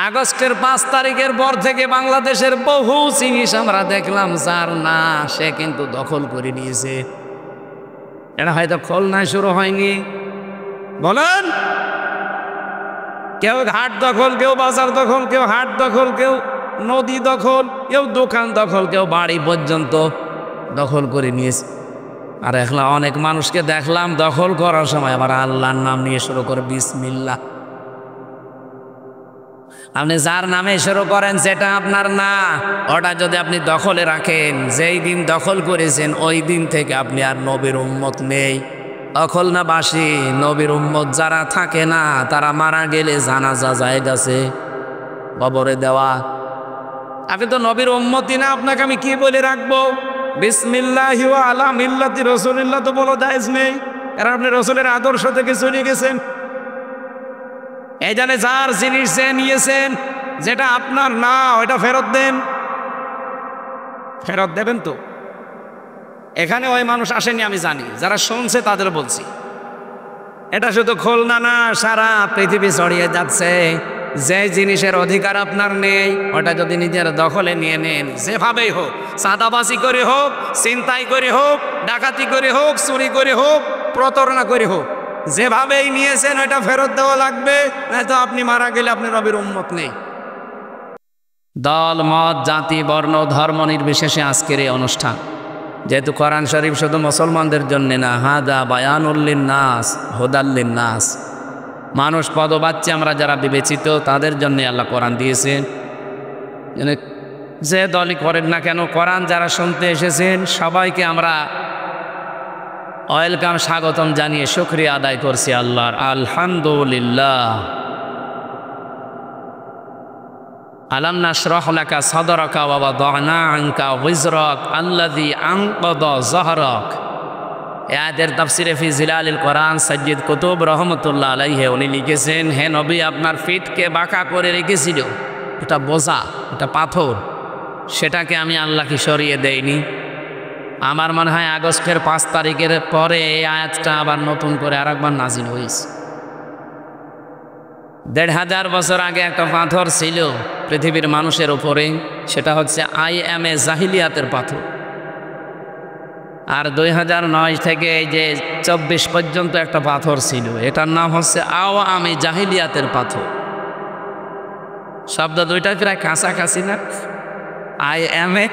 আগস্টের ৫ তারিখের পর থেকে বাংলাদেশের বহু জিনিস আমরা দেখলাম যার না সে কিন্তু দখল করে নিয়েছে। এটা হয়তো খুলনায় শুরু হয়নি, বলেন। কেউ ঘাট দখল, কেউ বাজার দখল, কেউ হাট দখল, কেউ নদী দখল, কেউ দোকান দখল, কেউ বাড়ি পর্যন্ত দখল করে নিয়েছে। আর এখন অনেক মানুষকে দেখলাম দখল করার সময় আবার আল্লাহর নাম নিয়ে শুরু করে বিসমিল্লাহ। আপনি যার নামে শুরু করেন সেটা আপনার না, ওটা যদি আপনি দখলে রাখেন, যেই দিন দখল করেছেন ওই দিন থেকে আপনি আর নবীর উম্মত নেই। দখল না বাসি নবীর উম্মত যারা থাকে না তারা মারা গেলে জানাজা যায় গেছে কবরে দেওয়া। আপনি তো নবীর উম্মতই না, আপনাকে আমি কি বলে রাখবো? বিসমিল্লাহি ওয়া আলা মিল্লাতি রাসূলিল্লাহ তো বলো জায়েজ নেই, কারণ আপনি রাসূলের আদর্শ থেকে চলে গেছেন। এই জানে যার জিনিস যে নিয়েছেন যেটা আপনার না ওইটা ফেরত দেন। ফেরত দেবেন তো? এখানে ওই মানুষ আসেনি আমি জানি, যারা শুনছে তাদের বলছি। এটা শুধু খুলনা না, সারা পৃথিবী ছড়িয়ে যাচ্ছে। যে জিনিসের অধিকার আপনার নেই ওটা যদি নিজের দখলে নিয়ে নেন, যেভাবেই হোক, চাঁদাবাজি করে হোক, ছিনতাই করে হোক, ডাকাতি করে হোক, চুরি করে হোক, প্রতারণা করে হোক, যেভাবেই নিয়েছেন ওটা ফেরত দেওয়া লাগবে, নয়তো আপনি মারা গেলে আপনি নবীর উম্মত নেই। দল মত জাতি বর্ণ ধর্ম নির্বিশেষে আজকের এই অনুষ্ঠান, যেহেতু কোরআন শরীফ শুধু মুসলমানদের জন্য না, হাদা বায়ানুল লিন্নাস হুদাল লিন্নাস, মানুষ পদবাচ্চা আমরা যারা বিবেচিত তাদের জন্য আল্লাহ কোরআন দিয়েছেন। যে দলই করেন না কেন, কোরআন যারা শুনতে এসেছেন সবাইকে আমরা ওয়েলকাম, স্বাগতম জানিয়ে শুকরিয়া আদায় করছি আল্লাহর। আলহামদুলিল্লাহ। আলাম নাশরাহ লাকা সাদরাকা ওয়া ওয়াদানা আনকা ওয়িজরাক আল্লাযী আনকাযা যাহরাক। আয়াতের তাফসিরে ফি জিলালিল কোরআন সাইয়্যিদ কুতুব রহমাতুল্লাহ আলাইহি উনি লিখেছেন, হে নবী আপনার ফিটকে বাঁকা করে রেখেছিল, এটা বোঝা, এটা পাথর, সেটাকে আমি আল্লাহকে সরিয়ে দেইনি। আমার মনে হয় আগস্টের ৫ তারিখের পরে এই আয়াতটা আবার নতুন করে আরেকবার নাজিল হয়েছে। ১৫০০ বছর আগে একটা পাথর ছিল পৃথিবীর মানুষের উপরে, সেটা হচ্ছে IMA জাহিলিয়াতের পাথর। আর ২০০৯ থেকে এই যে ২৪ পর্যন্ত একটা পাথর ছিল, এটার নাম হচ্ছে আওয়ামী জাহিলিয়াতের পাথর। শব্দ দুইটা প্রায় কাছাকাছি না? IMA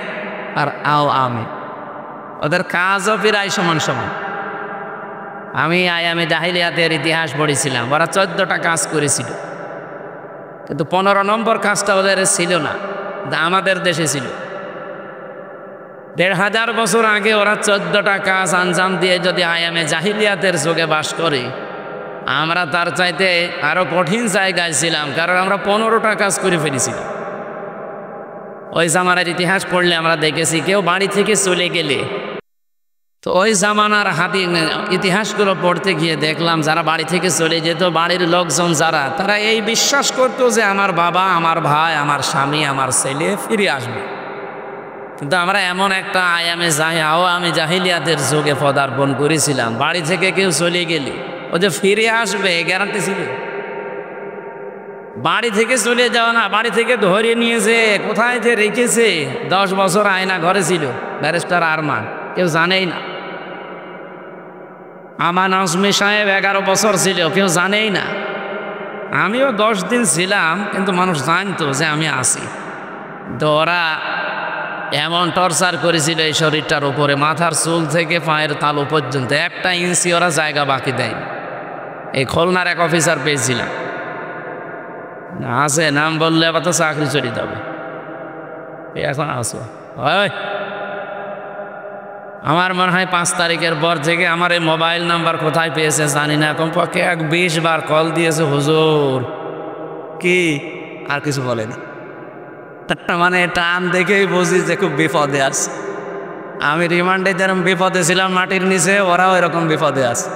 আর আওয়ামী, ওদের কাজও প্রায় সমান সমান। আমি IMA জাহিলিয়াতের ইতিহাস পড়েছিলাম, ওরা 14টা কাজ করেছিল, কিন্তু 15 নম্বর কাজটা ওদের ছিল না, আমাদের দেশে ছিল। ১৫০০ বছর আগে ওরা 14টা কাজ আঞ্জাম দিয়ে যদি IMA জাহিলিয়াতের যুগে বাস করে, আমরা তার চাইতে আরো কঠিন জায়গায় ছিলাম, কারণ আমরা 15টা কাজ করে ফেলেছিলাম। ওই জামানার ইতিহাস পড়লে আমরা দেখেছি কেউ বাড়ি থেকে চলে গেলে, তো ওই জামানার ইতিহাসগুলো পড়তে গিয়ে দেখলাম যারা বাড়ি থেকে চলে যেত, বাড়ির লোকজন যারা, তারা এই বিশ্বাস করতো যে আমার বাবা, আমার ভাই, আমার স্বামী, আমার ছেলে ফিরে আসবে। কিন্তু আমরা এমন একটা আওয়ামী জাহিলিয়াতের যুগে পদার্পণ করেছিলাম, বাড়ি থেকে কেউ চলে গেলে ও যে ফিরে আসবে গ্যারান্টি ছিল। বাড়ি থেকে চলে যাওয়া না, বাড়ি থেকে ধরে নিয়েছে, কোথায় যে রেখেছে। 10 বছর আয়না ঘরে ছিল, ব্যারিস্টার আরমান, কেউ জানেই না। আমান আজমি সাহেব 11 বছর ছিল, কেউ জানেই না। আমিও 10 দিন ছিলাম, কিন্তু মানুষ জানতো যে আমি আছি। তো ওরা এমন টর্চার করেছিল এই শরীরটার উপরে, মাথার চুল থেকে পায়ের তালু পর্যন্ত 1 ইঞ্চি ওরা জায়গা বাকি দেয়নি। এই খুলনার এক অফিসার পেয়েছিলাম, আছে, নাম বললে আবার তো চাকরি চলে যাবে। এখন আছে, আমার মনে হয় 5 তারিখের পর থেকে আমার এই মোবাইল নাম্বার কোথায় পেয়েছে জানি না, কমপক্ষে 20 বার কল দিয়েছে। হুজুর কি, আর কিছু বলেনি। মানে টান দেখেই বুঝি যে খুব বিপদে আছে। আমি রিমান্ডে যেরকম বিপদে ছিলাম মাটির নিচে, ওরাও এরকম বিপদে আছে,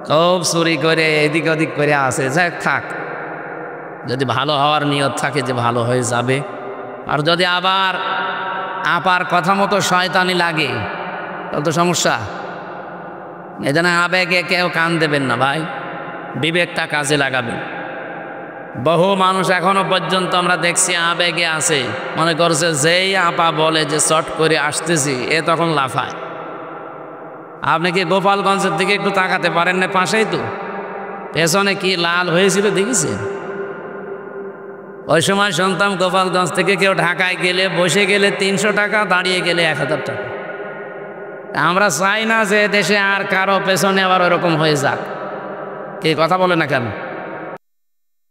খুব চুরি করে এদিক ওদিক করে আসে। যাক থাক, যদি ভালো হওয়ার নিয়ত থাকে যে ভালো হয়ে যাবে, আর যদি আবার আপার কথা মতো শয়তানি লাগে তাহলে তো সমস্যা। এজন্য আবেগে কেউ কান দেবেন না ভাই, বিবেকটা কাজে লাগাবেন। বহু মানুষ এখনো পর্যন্ত আমরা দেখছি আবেগে আছে, মনে করছে যেই আপা বলে যে চট করে আসতেছি এ তখন লাফায়। আপনি কি গোপালগঞ্জের দিকে একটু তাকাতে পারেন না? পাশেই তো, পেছনে কি লাল হয়েছিল দেখেছেন? ওই সময় শুনতাম গোপালগঞ্জ থেকে কেউ ঢাকায় গেলে বসে গেলে 300 টাকা, দাঁড়িয়ে গেলে 1000 টাকা। আমরা চাই না যে দেশে আর কারো পেছনে আবার ওরকম হয়ে যাক। কে কথা বলে না কেন?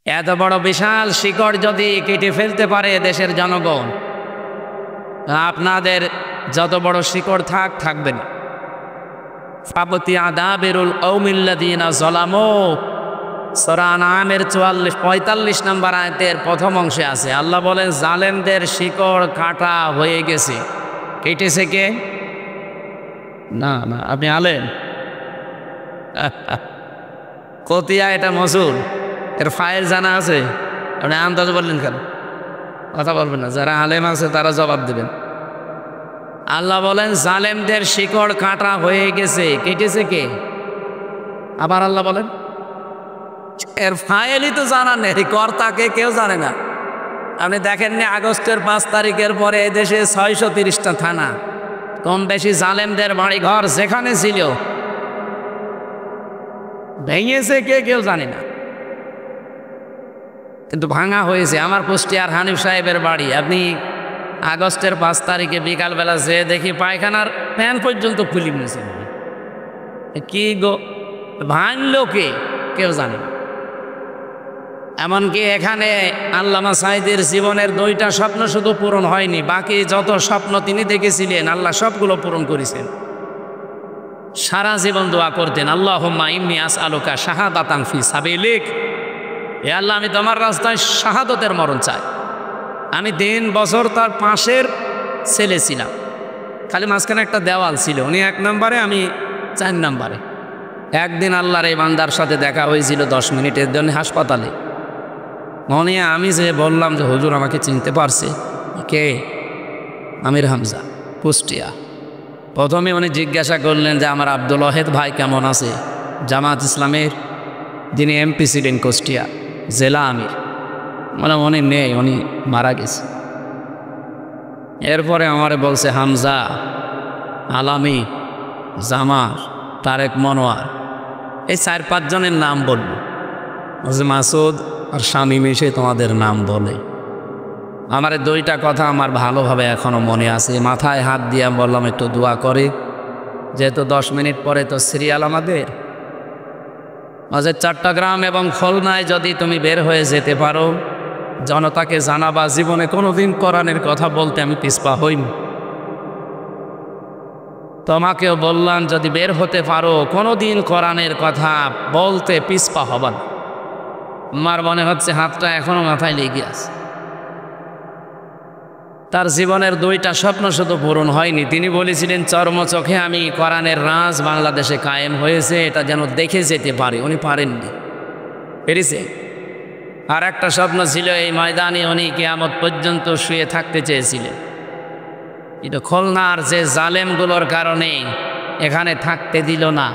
এত বড় বিশাল শিকড় যদি কেটে ফেলতে পারে দেশের জনগণ, আপনাদের যত বড় শিকড় থাকবে না। ফাবতি আদাবিরুল কওমিল্লাযীনা যালামু, সূরা আনআমের 45 নম্বর আয়াতের প্রথম অংশে আছে। আল্লাহ বলেন জালেমদের শিকড় কাটা হয়ে গেছে। কেটেছে কে? না না, আপনি আলেম? কতিয়া এটা মসুর, এর ফাইল জানা আছে? আপনি আন্দাজ বললেন কেন? কথা বলবেন না, যারা আলেম আছে তারা জবাব দেবেন। আল্লাহ বলেন জালেমদের শিকড় কাটা হয়ে গেছে। কেটেছে কে? আবার আল্লাহ বলেন এর ফাইলই তো জানা নেই, কর্তাকে কেউ জানে না। আপনি দেখেননি আগস্টের 5 তারিখের পরে এদেশে 630টা থানা, কম বেশি জালেমদের বাড়ি ঘর যেখানে ছিল ভেঙেছে কে কেউ জানে না, কিন্তু ভাঙা হয়েছে। আমার কুষ্টিয়ার হানিফ সাহেবের বাড়ি, আপনি আগস্টের 5 তারিখে বিকালবেলা যেয়ে দেখি পায়খানার ফ্যান পর্যন্ত খুলি নিয়েছে। কি গো, ভাঙলো কে কেউ জানে না। এমনকি এখানে আল্লামা সাঈদীর জীবনের 2টা স্বপ্ন শুধু পূরণ হয়নি, বাকি যত স্বপ্ন তিনি দেখেছিলেন আল্লাহ সবগুলো পূরণ করেছেন। সারা জীবন দোয়া করতেন, আল্লাহুম্মা ইন্নী আসআলুকা শাহাদাতান ফি সাবিলিক, হে আল্লাহ আমি তোমার রাস্তায় শাহাদতের মরণ চাই। আমি 3 বছর তার পাশের ছেলে ছিলাম, খালি মাঝখানে একটা দেওয়াল ছিল, উনি 1 নম্বরে আমি 4 নম্বরে। একদিন আল্লাহর এই বান্দার সাথে দেখা হয়েছিল 10 মিনিটের জন্য হাসপাতালে। মনে আমি যে বললাম যে হুজুর আমাকে চিনতে পারছে? কে? আমির হামজা, কুষ্টিয়া। প্রথমে উনি জিজ্ঞাসা করলেন যে আমার আব্দুল ওয়াহেদ ভাই কেমন আছে, জামাত ইসলামের যিনি এমপি ছিলেন কুষ্টিয়া জেলা আমির। মানে উনি নেই, উনি মারা গেছে। এরপরে আমারে বলছে হামজা, আলামি, জামার, তারেক মনোয়ার, এই 4-5 জনের নাম বলল। মাসুদ আর শামীম এসে তোমাদের নাম বলে। আমার 2টা কথা আমার ভালোভাবে এখনো মনে আছে। মাথায় হাত দিয়ে বললাম একটু দোয়া করে, যেহেতু 10 মিনিট পরে তো সিরিয়াল আমাদের। চট্টগ্রাম এবং খুলনায় যদি তুমি বের হয়ে যেতে পারো, জনতাকে জানাবা জীবনে কোনোদিন কোরআনের কথা বলতে আমি পিছপা হইনি। তোমাকেও বললাম যদি বের হতে পারো কোনোদিন কোরআনের কথা বলতে পিছপা হবা না। আমার মনে হচ্ছে হাতটা এখনো মাথায় লেগে আছে। তার জীবনের 2টা স্বপ্ন শুধু পূরণ হয়নি, তিনি বলেছিলেন চর্মচোখে আমি কোরআনের রাজ বাংলাদেশে কায়েম হয়েছে এটা যেন দেখে যেতে পারে। উনি পারেননি, পেরেছে। আর একটা স্বপ্ন ছিল এই ময়দানে উনি কিয়ামত পর্যন্ত শুয়ে থাকতে চেয়েছিলেন। কিন্তু খুলনার যে জালেমগুলোর কারণে এখানে থাকতে দিল না।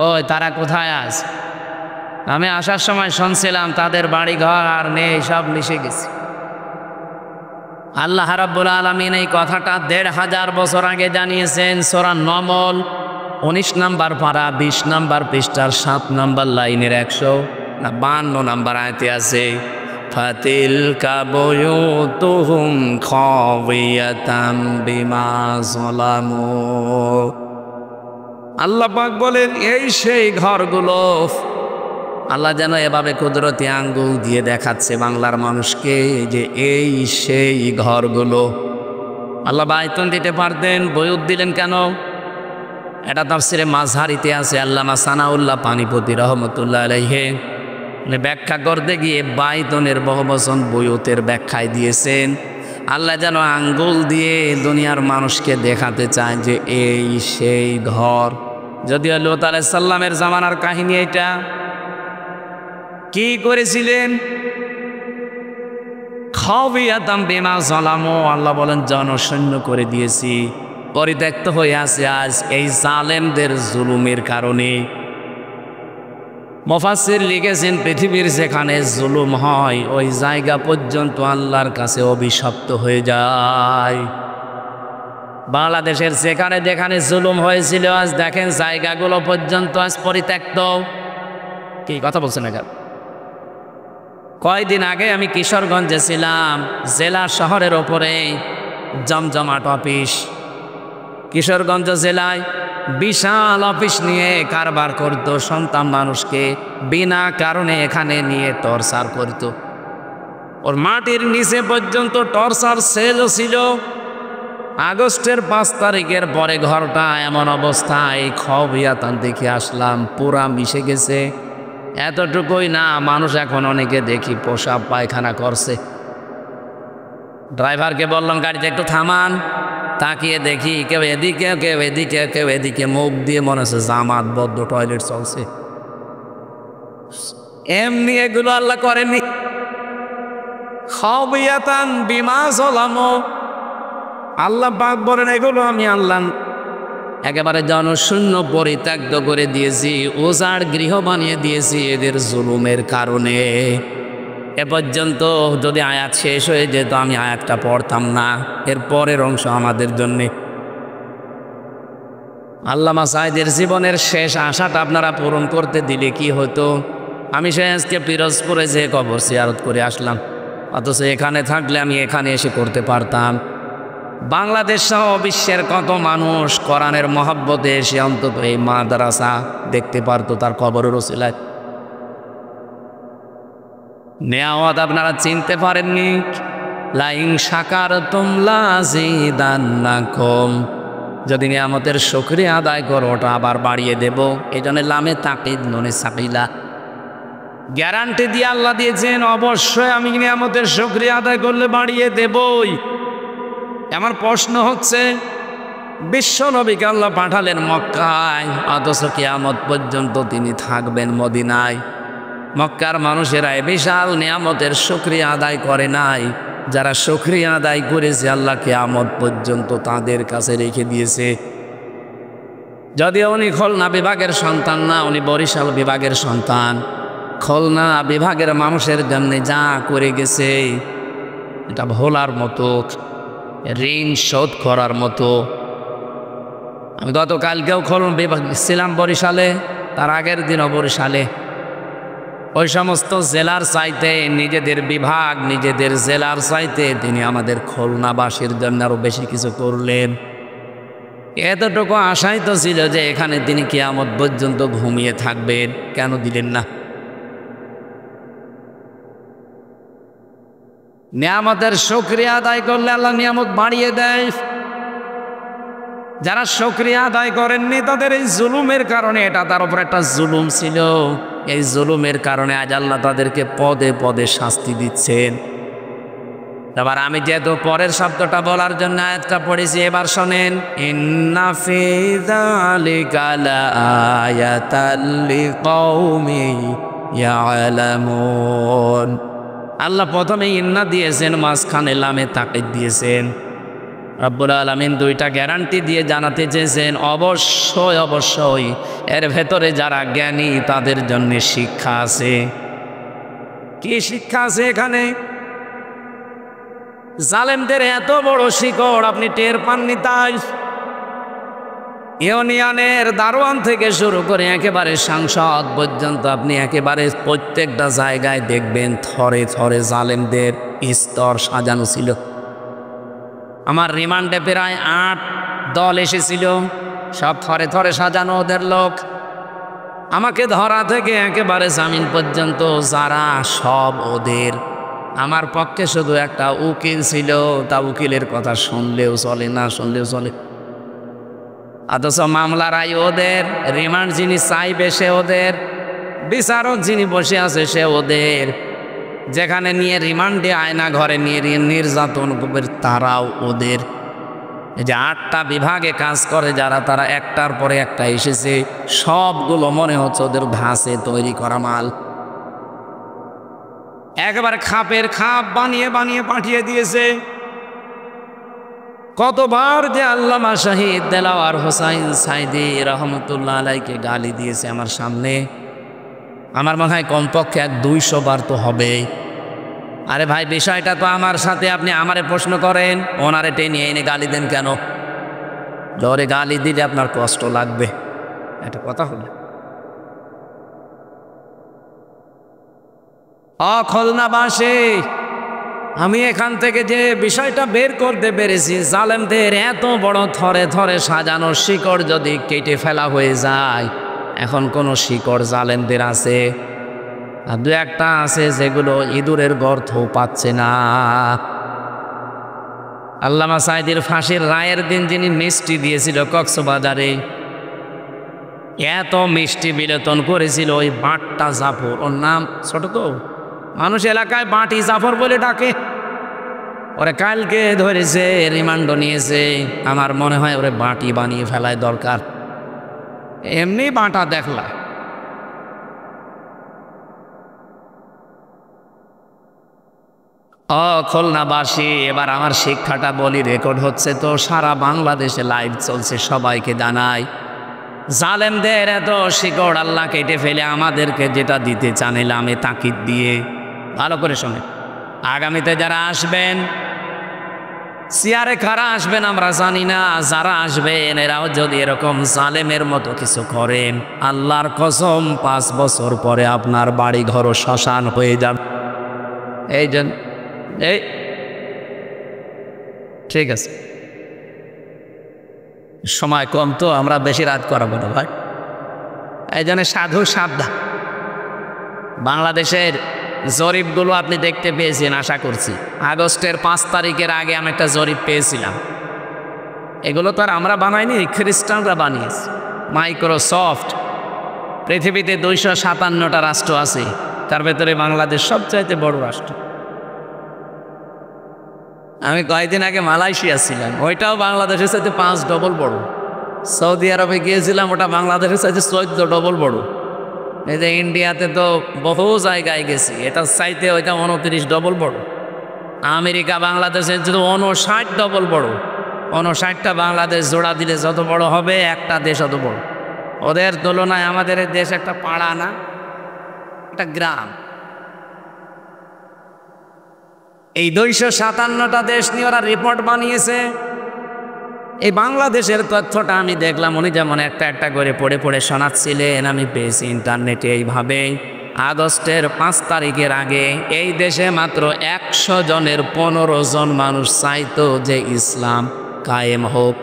ওই তারা কোথায় আছে? আমি আসার সময় শুনছিলাম তাদের বাড়ি ঘর আর নেই, সব মিশে গেছে। আল্লাহ রাব্বুল আলামিন এই কথাটা 1500 বছর আগে জানিয়েছেন। সূরা নমল 19 নম্বর পারা 20 নম্বর পৃষ্ঠার 7 নম্বর লাইনের 152 নম্বর আয়াতে আছে, ফাতিলকা বুয়ুতুহুম খাওয়িয়াতাম বিমা যালামু। আল্লাহ পাক বলেন এই সেই ঘরগুলো। আল্লাহ যেন এভাবে কুদরতি আঙ্গুল দিয়ে দেখাচ্ছে বাংলার মানুষকে যে এই সেই ঘরগুলো। আল্লাহ বাইতুন দিতে পারতেন, বয়ুত দিলেন কেন? এটা তাফসিরে মাযহারিতে আছে। আল্লামা সানাউল্লাহ পানিপতি রহমতুল্লাহ আলাইহি ব্যাখ্যা করতে গিয়ে বাইতুনের বহুবচন বয়ুতের ব্যাখ্যায় দিয়েছেন। আল্লাহ যেন আঙ্গুল দিয়ে দুনিয়ার মানুষকে দেখাতে চায় যে এই সেই ঘর। যদিও লূত আলাইহিস সালামের জামানার কাহিনী এটা। কি করেছিলেন? খাওয়িয়াতাম বিমা যালামু, আল্লাহ বলেন জনশূন্য করে দিয়েছি, পরিত্যক্ত হয়ে আছে আজ এই জালেমদের জুলুমের কারণে। মুফাসসির লিখেছেন পৃথিবীর যেখানে জুলুম হয় ওই জায়গা পর্যন্ত আল্লাহর কাছে অভিশপ্ত হয়ে যায়। বাংলাদেশের যেখানে যেখানে জুলুম হয়েছিল আজ দেখেন জায়গাগুলো পর্যন্ত আজ পরিত্যক্ত। কি কথা বলছেন না? কয়দিন আগে আমি কিশোরগঞ্জে ছিলাম, জেলা শহরের ওপরে জমজমাট অফিস। কিশোরগঞ্জ জেলায় বিশাল অফিস নিয়ে কারবার করত, সন্তান মানুষকে বিনা কারণে এখানে নিয়ে টর্চার করত। ওর মাটির নিচে পর্যন্ত টর্চার সেলও ছিল। আগস্টের 5 তারিখের পরে ঘরটা এমন অবস্থায় খবিয়াতান দেখে আসলাম, পুরা মিশে গেছে। এতটুকুই না, মানুষ এখন অনেকে দেখি পোশাক পায়খানা করছে। ড্রাইভারকে বললাম গাড়িতে একটু থামান, তাকিয়ে দেখি কেউ এদিকে কেউ এদিকে কেউ এদিকে, মুখ দিয়ে মনে হচ্ছে জামাতবদ্ধ টয়লেট চলছে। এমনি এগুলো আল্লাহ করেনি। খবিয়াতান বিমা জলামু, আল্লাহ পাক বলেন এগুলো আমি আল্লাহ একেবারে জনশূন্য পরিত্যক্ত করে দিয়েছি, ওজার গৃহ বানিয়ে দিয়েছি এদের জুলুমের কারণে। এ পর্যন্ত যদি আয়াত শেষ হয়ে যেত আমি আয়াতটা পড়তাম না, এর পরের অংশ আমাদের জন্যে। আল্লামা সাঈদের জীবনের শেষ আশাটা আপনারা পূরণ করতে দিলে কি হতো? আমি সে আজকে পিরোজপুরে যে কবর জিয়ারত করে আসলাম, অথচ এখানে থাকলে আমি এখানে এসে করতে পারতাম। বাংলাদেশ সহ বিশ্বের কত মানুষ কোরআনের মহব্বতে এসে অন্তত এই মাদ্রাসা দেখতে পারতো তার কবরের ওসিলায়। নেয়ামত আপনারা চিনতে পারেননি। লাইন শাকারতুম লাযিদান্নাকুম, যদি নিয়ামতের শুকরিয়া আদায় করো ওটা আবার বাড়িয়ে দেব। এই জন্য লামে তাকিদ নুনে সাকিলা, গ্যারান্টি দিয়ে আল্লাহ দিয়েছেন অবশ্যই আমি নিয়ামতের শুকরিয়া আদায় করলে বাড়িয়ে দেবই। আমার প্রশ্ন হচ্ছে, বিশ্ব নবীকে আল্লাহ পাঠালেন মক্কায়, অথচ কিয়ামত পর্যন্ত তিনি থাকবেন মদিনায়। মক্কার মানুষেরা বিশাল নিয়ামতের শুকরিয়া আদায় করে নাই। যারা শুকরিয়া আদায় করেছে আল্লাহ কিয়ামত পর্যন্ত তাদের কাছে রেখে দিয়েছে। যদিও উনি খুলনা বিভাগের সন্তান না, উনি বরিশাল বিভাগের সন্তান। খুলনা বিভাগের মানুষের জন্য যা করে গেছে এটা ভোলার মতো, ঋণ শোধ করার মতো। আমি গতকালকেও খুলনা বিভাগ ছিলাম বরিশালে, তার আগের দিনও বরিশালে। ওই সমস্ত জেলার চাইতে নিজেদের বিভাগ নিজেদের জেলার চাইতে তিনি আমাদের খুলনাবাসীর জন্য আরও বেশি কিছু করলেন। এতটুকু আশাই তো ছিল যে এখানে তিনি কিয়ামত পর্যন্ত ঘুমিয়ে থাকবেন, কেন দিলেন না? নিয়ামতের শুকরিয়া আদায় করলে আল্লাহ নিয়ামত বাড়িয়ে দেয়। যারা শুকরিয়া আদায় করেননি তাদের এই জুলুমের কারণে, এটা তার উপর একটা জুলুম ছিল, এই জুলুমের কারণে আজ আল্লাহ তাদেরকে পদে পদে শাস্তি দিচ্ছেন। এবার আমি যেহেতু পরের শব্দটা বলার জন্য আয়াতটা পড়েছি, এবার শোনেন। ইন্না ফি যালিকা লাআয়াতাল লিকাউমিন ইয়ালামুন। আল্লাহ প্রথমে ইন্না দিয়েছেন, মাঝখানে লামে তাকিদ দিয়েছেন। রব্বুল আলামিন দুইটা গ্যারান্টি দিয়ে জানাতে চেয়েছেন অবশ্যই অবশ্যই এর ভেতরে যারা জ্ঞানী তাদের জন্য শিক্ষা আছে। কি শিক্ষা আছে এখানে? জালেমদের এত বড় শিকড় আপনি টের পাননি, তাই ইউনিয়নের দারোয়ান থেকে শুরু করে একেবারে সাংসদ পর্যন্ত আপনি একেবারে প্রত্যেকটা জায়গায় দেখবেন থরে থরে জালেমদের স্তর সাজানো ছিল। আমার রিমান্ডে প্রায় 8 দল এসেছিল, সব থরে থরে সাজানো ওদের লোক। আমাকে ধরা থেকে একেবারে জামিন পর্যন্ত যারা, সব ওদের। আমার পক্ষে শুধু একটা উকিল ছিল, তা উকিলের কথা শুনলেও চলে না শুনলেও চলে। অথচ মামলারাই ওদের, রিমান্ড যিনি চাইবে সে ওদের, বিচারক যিনি বসে আছে সে ওদের, যেখানে নিয়ে রিমান্ডে আয়না ঘরে নিয়ে নির্যাতন করবে তারাও ওদের। এই যে 8টা বিভাগে কাজ করে যারা, তারা একটার পরে একটা এসেছে, সবগুলো মনে হচ্ছে ওদের ধাঁচে তৈরি করা মাল। একেবারে খাপের খাপ বানিয়ে বানিয়ে পাঠিয়ে দিয়েছে। কতবার যে আল্লামা শহীদ দেলাওয়ার হোসাইন সাইদি রহমতুল্লাহ আলাইকে গালি দিয়েছে আমার সামনে। আমার মনে হয় কমপক্ষে 200 বার তো হবে। আরে ভাই, বিষয়টা তো আমার সাথে, আপনি আমারে প্রশ্ন করেন, ওনারে টেনে এনে গালি দেন কেন? জোরে গালি দিলে আপনার কষ্ট লাগবে, এটা কথা হলো। খুলনাবাসী, আমি এখান থেকে যে বিষয়টা বের করতে পেরেছি, জালেমদের এত বড় থরে থরে সাজানো শিকড় যদি কেটে ফেলা হয়ে যায়, এখন কোনো শিকড় জালেমদের আছে? আর দু একটা আছে যেগুলো ইঁদুরের গর্ত পাচ্ছে না। আল্লামা সাঈদীর ফাঁসির রায়ের দিন যিনি মিষ্টি দিয়েছিল কক্সবাজারে, এত মিষ্টি বিলেতন করেছিল ওই বাঁটটা জাফর, ওর নাম ছোট তো, মানুষ এলাকায় বাঁটি জাফর বলে ডাকে। ওরে কালকে ধরেছে, রিমান্ডও নিয়েছে। আমার মনে হয় ওরে বাঁটি বানিয়ে ফেলায় দরকার, এমনি বাঁটা দেখলা। খুলনাবাসী, এবার আমার শিক্ষাটা বলি, রেকর্ড হচ্ছে তো, সারা বাংলাদেশে লাইভ চলছে, সবাইকে জানাই, জালেমদের এত শিকড় আল্লাহ কেটে ফেলে আমাদেরকে যেটা দিতে চান এলামে তাকিদ দিয়ে। ভালো করে শোনে, আগামীতে যারা আসবেন, চেয়ারে কারা আসবেন আমরা জানি না, যারা আসবেন এরাও যদি এরকম জালেমের মতো কিছু করেন, আল্লাহর কসম 5 বছর পরে আপনার বাড়ি ঘর শ্মশান হয়ে যাবে। এই জন্য এই ঠিক আছে, সময় কম তো, আমরা বেশি রাত করাবো না ভাই। এই জন্য সাধু সাবধান। বাংলাদেশের জরিপগুলো আপনি দেখতে পেয়েছেন আশা করছি। আগস্টের 5 তারিখের আগে আমি একটা জরিপ পেয়েছিলাম। এগুলো তো আর আমরা বানাইনি, খ্রিস্টানরা বানিয়েছে। মাইক্রোসফট, পৃথিবীতে 257টা রাষ্ট্র আছে, তার ভেতরে বাংলাদেশ সবচাইতে বড় রাষ্ট্র। আমি কয়েকদিন আগে মালয়েশিয়া ছিলাম, ওইটাও বাংলাদেশের চাইতে 5 ডবল বড়। সৌদি আরবে গিয়েছিলাম, ওটা বাংলাদেশের চাইতে 14 ডবল বড়। এই যে ইন্ডিয়াতে তো বহু জায়গায় গেছি, এটা চাইতে ওইটা 29 ডবল বড়। আমেরিকা বাংলাদেশের যদি 59 ডবল বড়। 59টা বাংলাদেশ জোড়া দিলে যত বড় হবে, একটা দেশ অত বড়। ওদের তুলনায় আমাদের দেশ একটা পাড়া না, একটা গ্রাম। এই 257টা দেশ নিয়ে ওরা রিপোর্ট বানিয়েছে। এই বাংলাদেশের তথ্যটা আমি দেখলাম, উনি যেমন একটা একটা করে পড়ে পড়ে শোনাচ্ছিলেন, আমি পেয়েছি ইন্টারনেটে এইভাবে। আগস্টের 5 তারিখের আগে এই দেশে মাত্র 100 জনের 15 জন মানুষ চাইতো যে ইসলাম কায়েম হোক।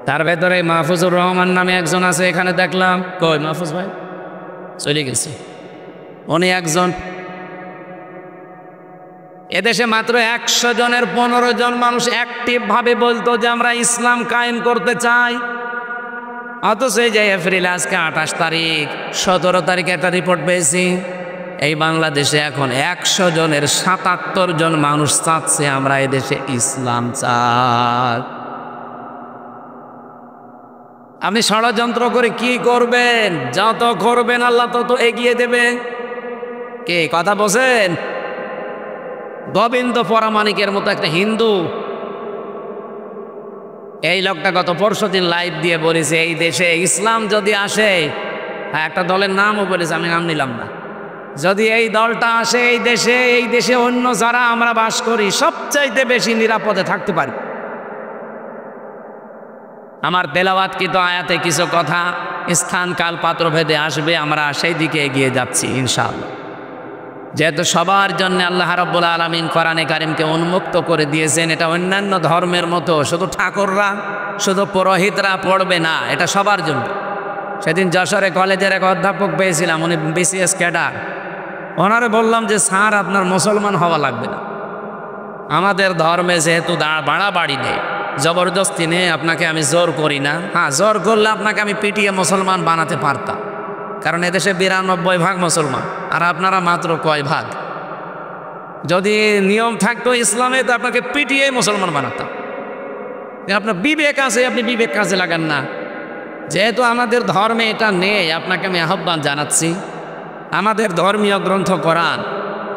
তার ভেতরে মাহফুজুর রহমান নামে একজন আছে, এখানে দেখলাম। কই মাহফুজ ভাই? চলে গেছে। উনি একজন। এদেশে মাত্র 100 জনের 15 জন মানুষ অ্যাক্টিভ ভাবে বলতো যে আমরা ইসলাম কায়েম করতে চাই। অথচ এই যে এপ্রিল, আজকে 28 তারিখ, 17 তারিখে একটা রিপোর্ট পেয়েছি, এই বাংলাদেশে এখন 100 জনের 77 জন মানুষ চাচ্ছে আমরা এদেশে ইসলাম চাই। আপনি ষড়যন্ত্র করে কি করবেন? যত করবেন আল্লাহ তত এগিয়ে দেবে। কে কথা বলছেন? গোবিন্দ পরামানিকের মতো একটা হিন্দু, এই লোকটা গত পরশুদিন লাইভ দিয়ে বলেছে এই দেশে ইসলাম যদি আসে, একটা দলের নামও বলেছে, আমি নাম নিলাম না, যদি এই দলটা আসে এই দেশে অন্য যারা আমরা বাস করি সবচাইতে বেশি নিরাপদে থাকতে পারি। আমার তেলাওয়াতকৃত আয়াতে কিছু কথা স্থান কাল পাত্র ভেদে আসবে, আমরা সেই দিকে এগিয়ে যাচ্ছি ইনশাআল্লাহ। যেহেতু সবার জন্য আল্লাহ রাব্বুল আলামিন কোরআনে কারিমকে উন্মুক্ত করে দিয়েছেন, এটা অন্যান্য ধর্মের মতো শুধু ঠাকুররা, শুধু পুরোহিতরা পড়বে না, এটা সবার জন্য। সেদিন যশোরে কলেজের এক অধ্যাপক পেয়েছিলাম, উনি বিসিএস ক্যাডার। ওনারে বললাম যে স্যার আপনার মুসলমান হওয়া লাগবে না, আমাদের ধর্মে যেহেতু বাড়াবাড়ি নেই, জবরদস্তি নেই, আপনাকে আমি জোর করি না। হ্যাঁ, জোর করলে আপনাকে আমি পিটিয়ে মুসলমান বানাতে পারতাম, কারণ এদেশে 92% মুসলমান, আর আপনারা মাত্র কয় ভাগ। যদি নিয়ম থাকতো ইসলামে তো আপনাকে পিটিয়ে মুসলমান বানাতাম। আপনার বিবেক আছে, আপনি বিবেক কাজে লাগান না। যেহেতু আমাদের ধর্মে এটা নেই, আপনাকে আমি আহ্বান জানাচ্ছি, আমাদের ধর্মীয় গ্রন্থ কোরআন,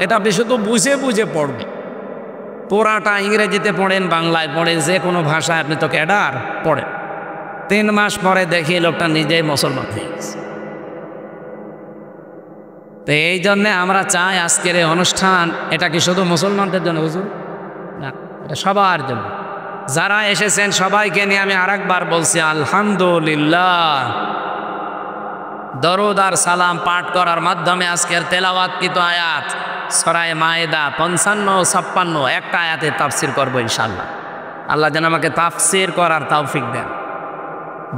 এটা আপনি শুধু বুঝে বুঝে পড়বেন। পুরাটা ইংরেজিতে পড়েন, বাংলায় পড়েন, যে কোনো ভাষায় আপনি তো ক্যাডার পড়েন। 3 মাস পরে দেখি লোকটা নিজেই মুসলমান হয়ে গেছে। তো এই জন্যে আমরা চাই আজকের এই অনুষ্ঠান এটা কি শুধু মুসলমানদের জন্য হুজুর না, এটা সবার জন্য। যারা এসেছেন সবাইকে নিয়ে আমি আরেকবার বলছি আলহামদুলিল্লাহ। দরুদ আর সালাম পাঠ করার মাধ্যমে আজকের তেলাওয়াতকৃত আয়াত সূরা মায়েদা 55-56 একটা আয়াতে তাফসির করবো ইনশাআল্লাহ। আল্লাহ যেন আমাকে তাফসির করার তৌফিক দেন।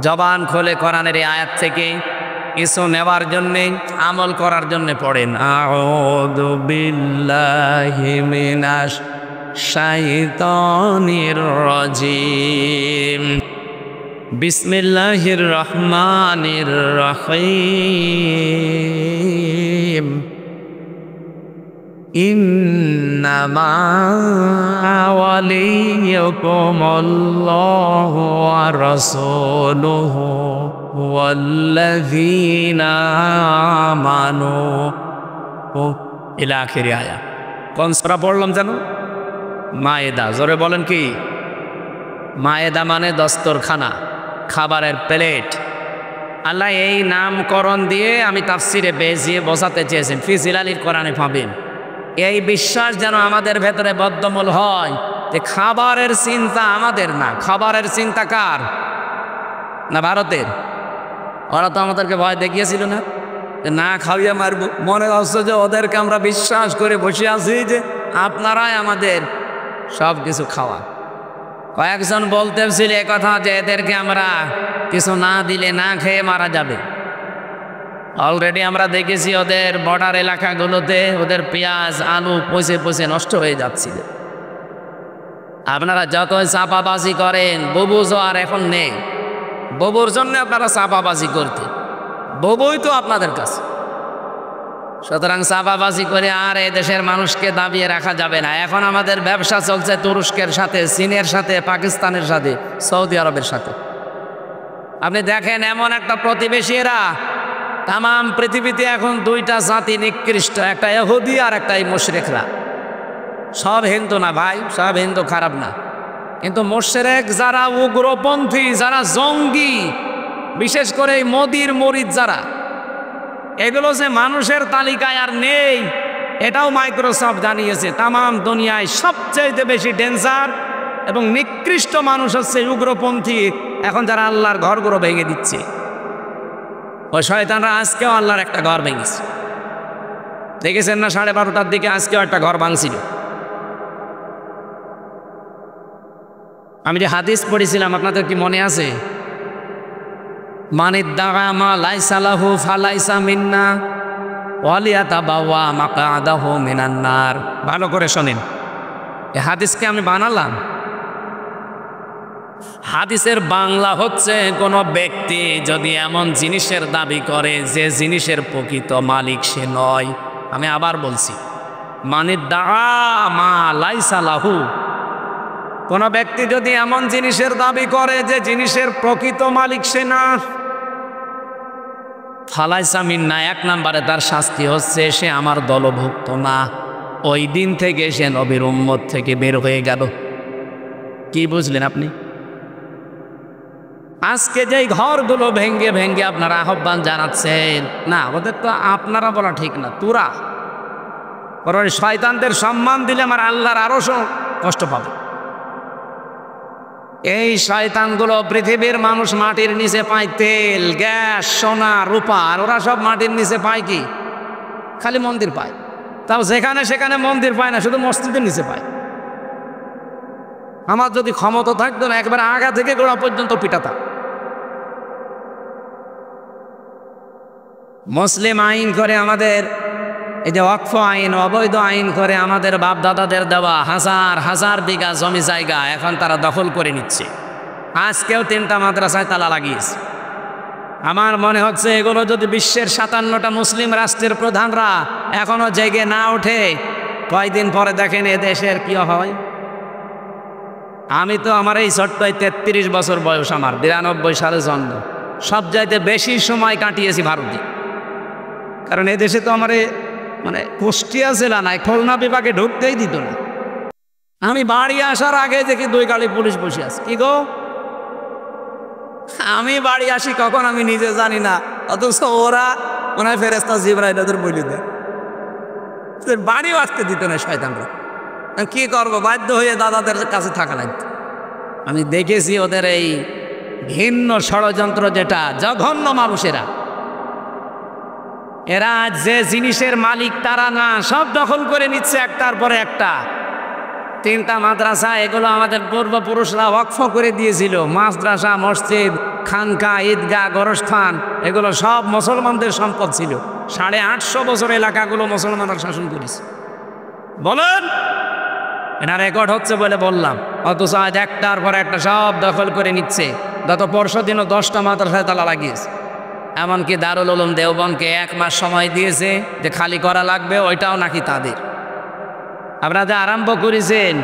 জবান খোলে কোরআনের এই আয়াত থেকে কিছু নেওয়ার জন্যে, আমল করার জন্যে পড়েন আউযু বিল্লাহি মিনাশ শাইতানির রাজিম বিসমিল্লাহির রহমানির রহিম ইন্নামা ওয়ালিয়্যুকুমুল্লাহু ওয়া রাসূলুহু ওয়াল্লাযীনা আমানু ইলা আখিরি আয়াত। কোন সূরা পড়লাম জানো? মায়েদা। জোরে বলেন কি? মায়েদা মানে দস্তরখানা, খাবারের প্লেট। আল্লাহ এই নামকরণ দিয়ে আমি তাফসিরে বেজিয়ে বোঝাতে চেয়েছেন, ফি জিলালিল কোরআনে পাবেন। এই বিশ্বাস যেন আমাদের ভেতরে বদ্ধমূল হয় যে খাবারের চিন্তা আমাদের না, খাবারের চিন্তা কার? না ভারতের। ওরা তো আমাদেরকে ভয় দেখিয়েছিল না, না খাইয়ে মারব। মনে হচ্ছে যে ওদেরকে আমরা বিশ্বাস করে বসে আছি যে আপনারাই আমাদের সব কিছু খাওয়া। কয়েকজন বলতেছিল একথা যে এদেরকে আমরা কিছু না দিলে না খেয়ে মারা যাবে। অলরেডি আমরা দেখেছি ওদের বর্ডার এলাকাগুলোতে ওদের পেঁয়াজ আলু পচে পচে নষ্ট হয়ে যাচ্ছিল। আপনারা যতই চাপাবাজি করেন, বুবু আর এখন নেই, বুবুর জন্য আপনারা চাপাবাজি করতে, বুবুই তো আপনাদের কাছে। সুতরাং চাপাবাজি করে আর এই দেশের মানুষকে দাবিয়ে রাখা যাবে না। এখন আমাদের ব্যবসা চলছে তুরস্কের সাথে, চীনের সাথে, পাকিস্তানের সাথে, সৌদি আরবের সাথে। আপনি দেখেন এমন একটা প্রতিবেশী এরা, তাম পৃথিবীতে এখন দুইটা জাতি নিকৃষ্ট, একটা ইহুদি আর একটা এই মুশরিকরা। সব হিন্দু না ভাই, সব হিন্দু খারাপ না, কিন্তু মুশরিক যারা উগ্রপন্থী, যারা জঙ্গি, বিশেষ করে এই মোদির মরিদ যারা, এগুলো যে মানুষের তালিকায় আর নেই এটাও মাইক্রোসফট জানিয়েছে। তাম দুনিয়ায় সবচেয়ে বেশি ডেঞ্জার এবং নিকৃষ্ট মানুষ হচ্ছে উগ্রপন্থী, এখন যারা আল্লাহর ঘরগুলো ভেঙে দিচ্ছে। ওই শয়তানরা আজকেও আল্লাহর একটা ঘর ভেঙেছে, দেখেছেন না? 12:30টার দিকে আজকেও একটা ঘর ভাঙছিল। আমি যে হাদিস পড়েছিলাম আপনাদের কি মনে আছে? মানিদ্দাআ মা লাইসা লাহু ফালাইসা মিন্না ওয়ালিয়াতাবাওয়া মাকআদাহু মিনান নার। ভালো করে শোনেন, এই হাদিসকে আমি বানালাম। হাদিসের বাংলা হচ্ছে, কোন ব্যক্তি যদি এমন জিনিসের দাবি করে যে জিনিসের প্রকৃত মালিক সে নয়। আমি আবার বলছি, মানিদ্দাআ মা লাইসা লাহু, কোন ব্যক্তি যদি এমন জিনিসের দাবি করে যে জিনিসের প্রকৃত মালিক সে না, ফালাইসা মিন্না, 1 নম্বরে তার শাস্তি হচ্ছে সে আমার দলভুক্ত না। ওই দিন থেকে সে নবীর উম্মত থেকে বের হয়ে গেল। কি বুঝলেন আপনি? আজকে যেই ঘরগুলো ভেঙ্গে ভেঙ্গে আপনারা আহ্বান জানাচ্ছেন, না ওদের তো আপনারা বলা ঠিক না, তোরা বরং শয়তানদের সম্মান দিলে আমার আল্লাহর আরো কষ্ট পাবে। এই শয়তানগুলো পৃথিবীর মানুষ মাটির নিচে পায় তেল, গ্যাস, সোনা, রূপা, আর ওরা সব মাটির নিচে পায় কি? খালি মন্দির পায়। তাও যেখানে সেখানে মন্দির পায় না, শুধু মসজিদের নিচে পায়। আমার যদি ক্ষমতা থাকতো না, একবার আগা থেকে গোড়া পর্যন্ত পিটাতাম। মুসলিম আইন করে আমাদের এই যে ওয়াকফ আইন, অবৈধ আইন করে আমাদের বাপ দাদাদের দেওয়া হাজার হাজার বিঘা জমি জায়গা এখন তারা দখল করে নিচ্ছে। আজকেও 3টা মাদ্রাসায় তালা লাগিয়েছে। আমার মনে হচ্ছে এগুলো যদি বিশ্বের 57টা মুসলিম রাষ্ট্রের প্রধানরা এখনো জেগে না ওঠে, কয়দিন পরে দেখেন এ দেশের কি হয়। আমি তো আমার এই ছোট্টই 33 বছর বয়স, আমার 92 সালে জন্ম। সব চাইতে বেশি সময় কাটিয়েছি ভারতে, কারণ এই দেশে তো আমার মানে কুষ্টিয়া জেলা নাই, খুলনা বিভাগে ঢুকতেই দিত না। আমি বাড়ি আসার আগে দেখি 2 গাড়ি পুলিশ বসে আছে। কি গো, আমি বাড়ি আসি কখন আমি নিজে জানি না, অথচ ওরা মনে হয় ফেরেশতা জিবরাইল ওদের বলে দেয়। বাড়িও আসতে দিত না শয়তানরা। কি করবো, বাধ্য হয়ে দাদাদের কাছে থাকা লাগতো। আমি দেখেছি ওদের এই ভিন্ন ষড়যন্ত্র, যেটা জঘন্য মানুষেরা। এরা যে জিনিসের মালিক তারা না, সব দখল করে নিচ্ছে একটার পরে একটা। 3টা মাদ্রাসা, এগুলো আমাদের পূর্বপুরুষরা ওয়াকফ করে দিয়েছিল। মাদ্রাসা, মসজিদ, খানকা, ঈদগাহ, গোরস্থান, এগুলো সব মুসলমানদের সম্পদ ছিল। 850 বছর এলাকাগুলো মুসলমানরা শাসন করেছে। বলেন, এটা রেকর্ড হচ্ছে বলে বললাম। অথচ আজ একটার পর একটা সব দখল করে নিচ্ছে। গত পরশু দিনও 10টা মাদ্রাসায় তালা লাগিয়েছে। এমনকি দারুল উলুম দেওবন্দকে 1 মাস সময় দিয়েছে যে খালি করা লাগবে, ওইটাও নাকি তাদের। আপনারা যা আরম্ভ করেছেন,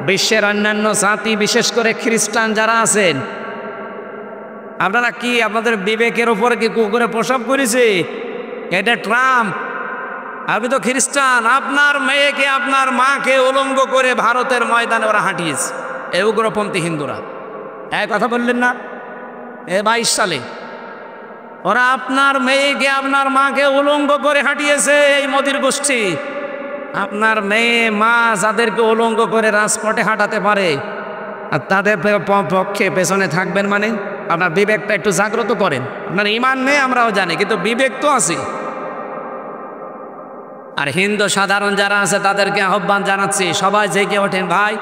বিশ্বের অন্যান্য জাতি, বিশেষ করে খ্রিস্টান যারা আছেন, আপনারা কি আপনাদের বিবেকের ওপরে কি কুকুরে প্রসব করেছে? এটা ট্রাম্প। আপনি তো খ্রিস্টান, আপনার মেয়েকে, আপনার মাকে উলঙ্গ করে ভারতের ময়দানে ওরা হাঁটিয়েছে, এই উগ্রপন্থী হিন্দুরা। এক কথা বললেন না? 22 সালে ওরা আপনার মেয়েকে, আপনার মাকে উলঙ্গ করে হাঁটিয়েছে এই মোদির গোষ্ঠী। আপনার মেয়ে, মা যাদেরকে উলঙ্গ করে রাজপথে হাঁটাতে পারে, আর তাদের পক্ষে পেছনে থাকবেন মানে? আপনার বিবেকটা একটু জাগ্রত করেন। আপনার ইমান নেই আমরাও জানি, কিন্তু বিবেক তো আছে। আর হিন্দু সাধারণ যারা আছে তাদেরকে আহ্বান জানাচ্ছি, সবাই জেগে ওঠেন ভাই।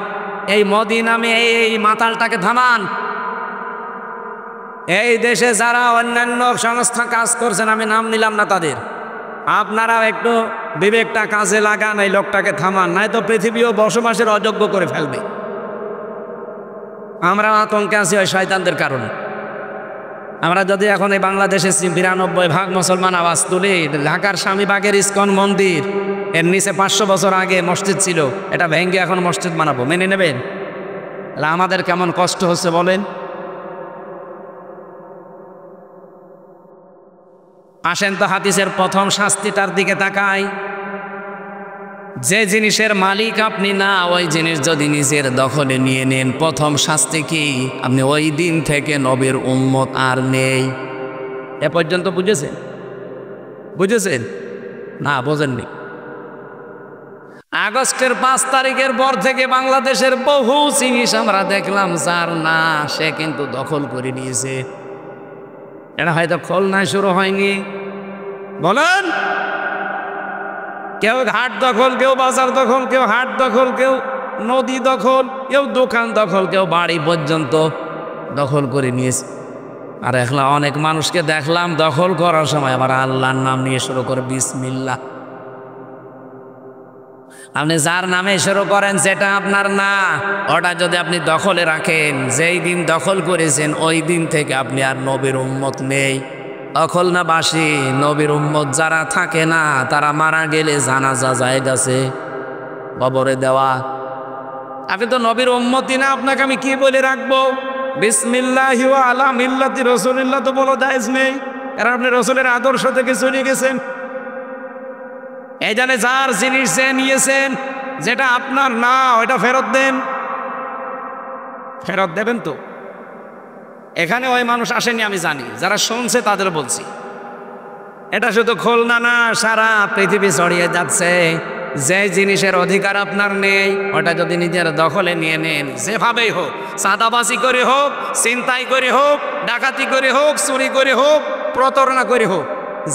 এই মোদি নামে এই মাতালটাকে থামান। এই দেশে যারা অন্যান্য সংস্থা কাজ করছেন, আমি নাম নিলাম না তাদের, আপনারাও একটু বিবেকটা কাজে লাগান, এই লোকটাকে থামান, নয়তো পৃথিবীও বসবাসের অযোগ্য করে ফেলবে। আমরা আতঙ্কে আছি ওই শয়তানদের কারণে। আমরা যদি এখন এই বাংলাদেশে 92% মুসলমান আওয়াজ তুলি, ঢাকার স্বামীবাগের ইস্কন মন্দির, এর নিচে 500 বছর আগে মসজিদ ছিল, এটা ভেঙে এখন মসজিদ বানাবো, মেনে নেবেন? তাহলে আমাদের কেমন কষ্ট হচ্ছে বলেন। আসেন তো হাদিসের প্রথম শাস্তিটার দিকে তাকাই। যে জিনিসের মালিক আপনি না, ওই জিনিস যদি নিজের দখলে নিয়ে নেন, প্রথম শাস্তি কি? আপনি ওই দিন থেকে নবীর উম্মত আর নেই। এ পর্যন্ত বুঝেছেন? বুঝেছেন না? বোঝেননি। আগস্টের 5 তারিখের পর থেকে বাংলাদেশের বহু জিনিস আমরা দেখলাম, যার না সে কিন্তু দখল করে নিয়েছে। এটা হয়তো খুলনায় শুরু হয়নি, বলেন। কেউ ঘাট দখল, কেউ বাজার দখল, কেউ হাট দখল, কেউ নদী দখল, কেউ দোকান দখল, কেউ বাড়ি পর্যন্ত দখল করে নিয়েছে। আর এখন অনেক মানুষকে দেখলাম দখল করার সময় আবার আল্লাহর নাম নিয়ে শুরু করে, বিসমিল্লাহ। আপনি যার নামে শুরু করেন, সেটা আপনার না, ওটা যদি আপনি দখলে রাখেন, যেই দিন দখল করেছেন ওই দিন থেকে আপনি আর নবীর উম্মত নেই। দখল না বাসি নবীর উম্মত যারা থাকে না, তারা মারা গেলে জানাজা যায় গেছে কবরে দেওয়া। আপনি তো নবীর উম্মতই না, আপনাকে আমি কি বলে রাখবো? বিসমিল্লাহি ওয়া আলা মিল্লাতি রাসূলিল্লাহ তো বলা জায়েজ নেই, কারণ আপনি রাসূলের আদর্শ থেকে চলে গেছেন। এই জানে যার জিনিস যে নিয়েছেন, যেটা আপনার না, ওইটা ফেরত দেন। ফেরত দেবেন তো? এখানে ওই মানুষ আসেনি আমি জানি, যারা শুনছে তাদের বলছি। এটা শুধু খুলনা না, সারা পৃথিবী ছড়িয়ে যাচ্ছে। যে জিনিসের অধিকার আপনার নেই, ওটা যদি নিজের দখলে নিয়ে নেন, যেভাবেই হোক, চাঁদাবাজি করে হোক, ছিনতাই করে হোক, ডাকাতি করে হোক, চুরি করে হোক, প্রতারণা করে হোক,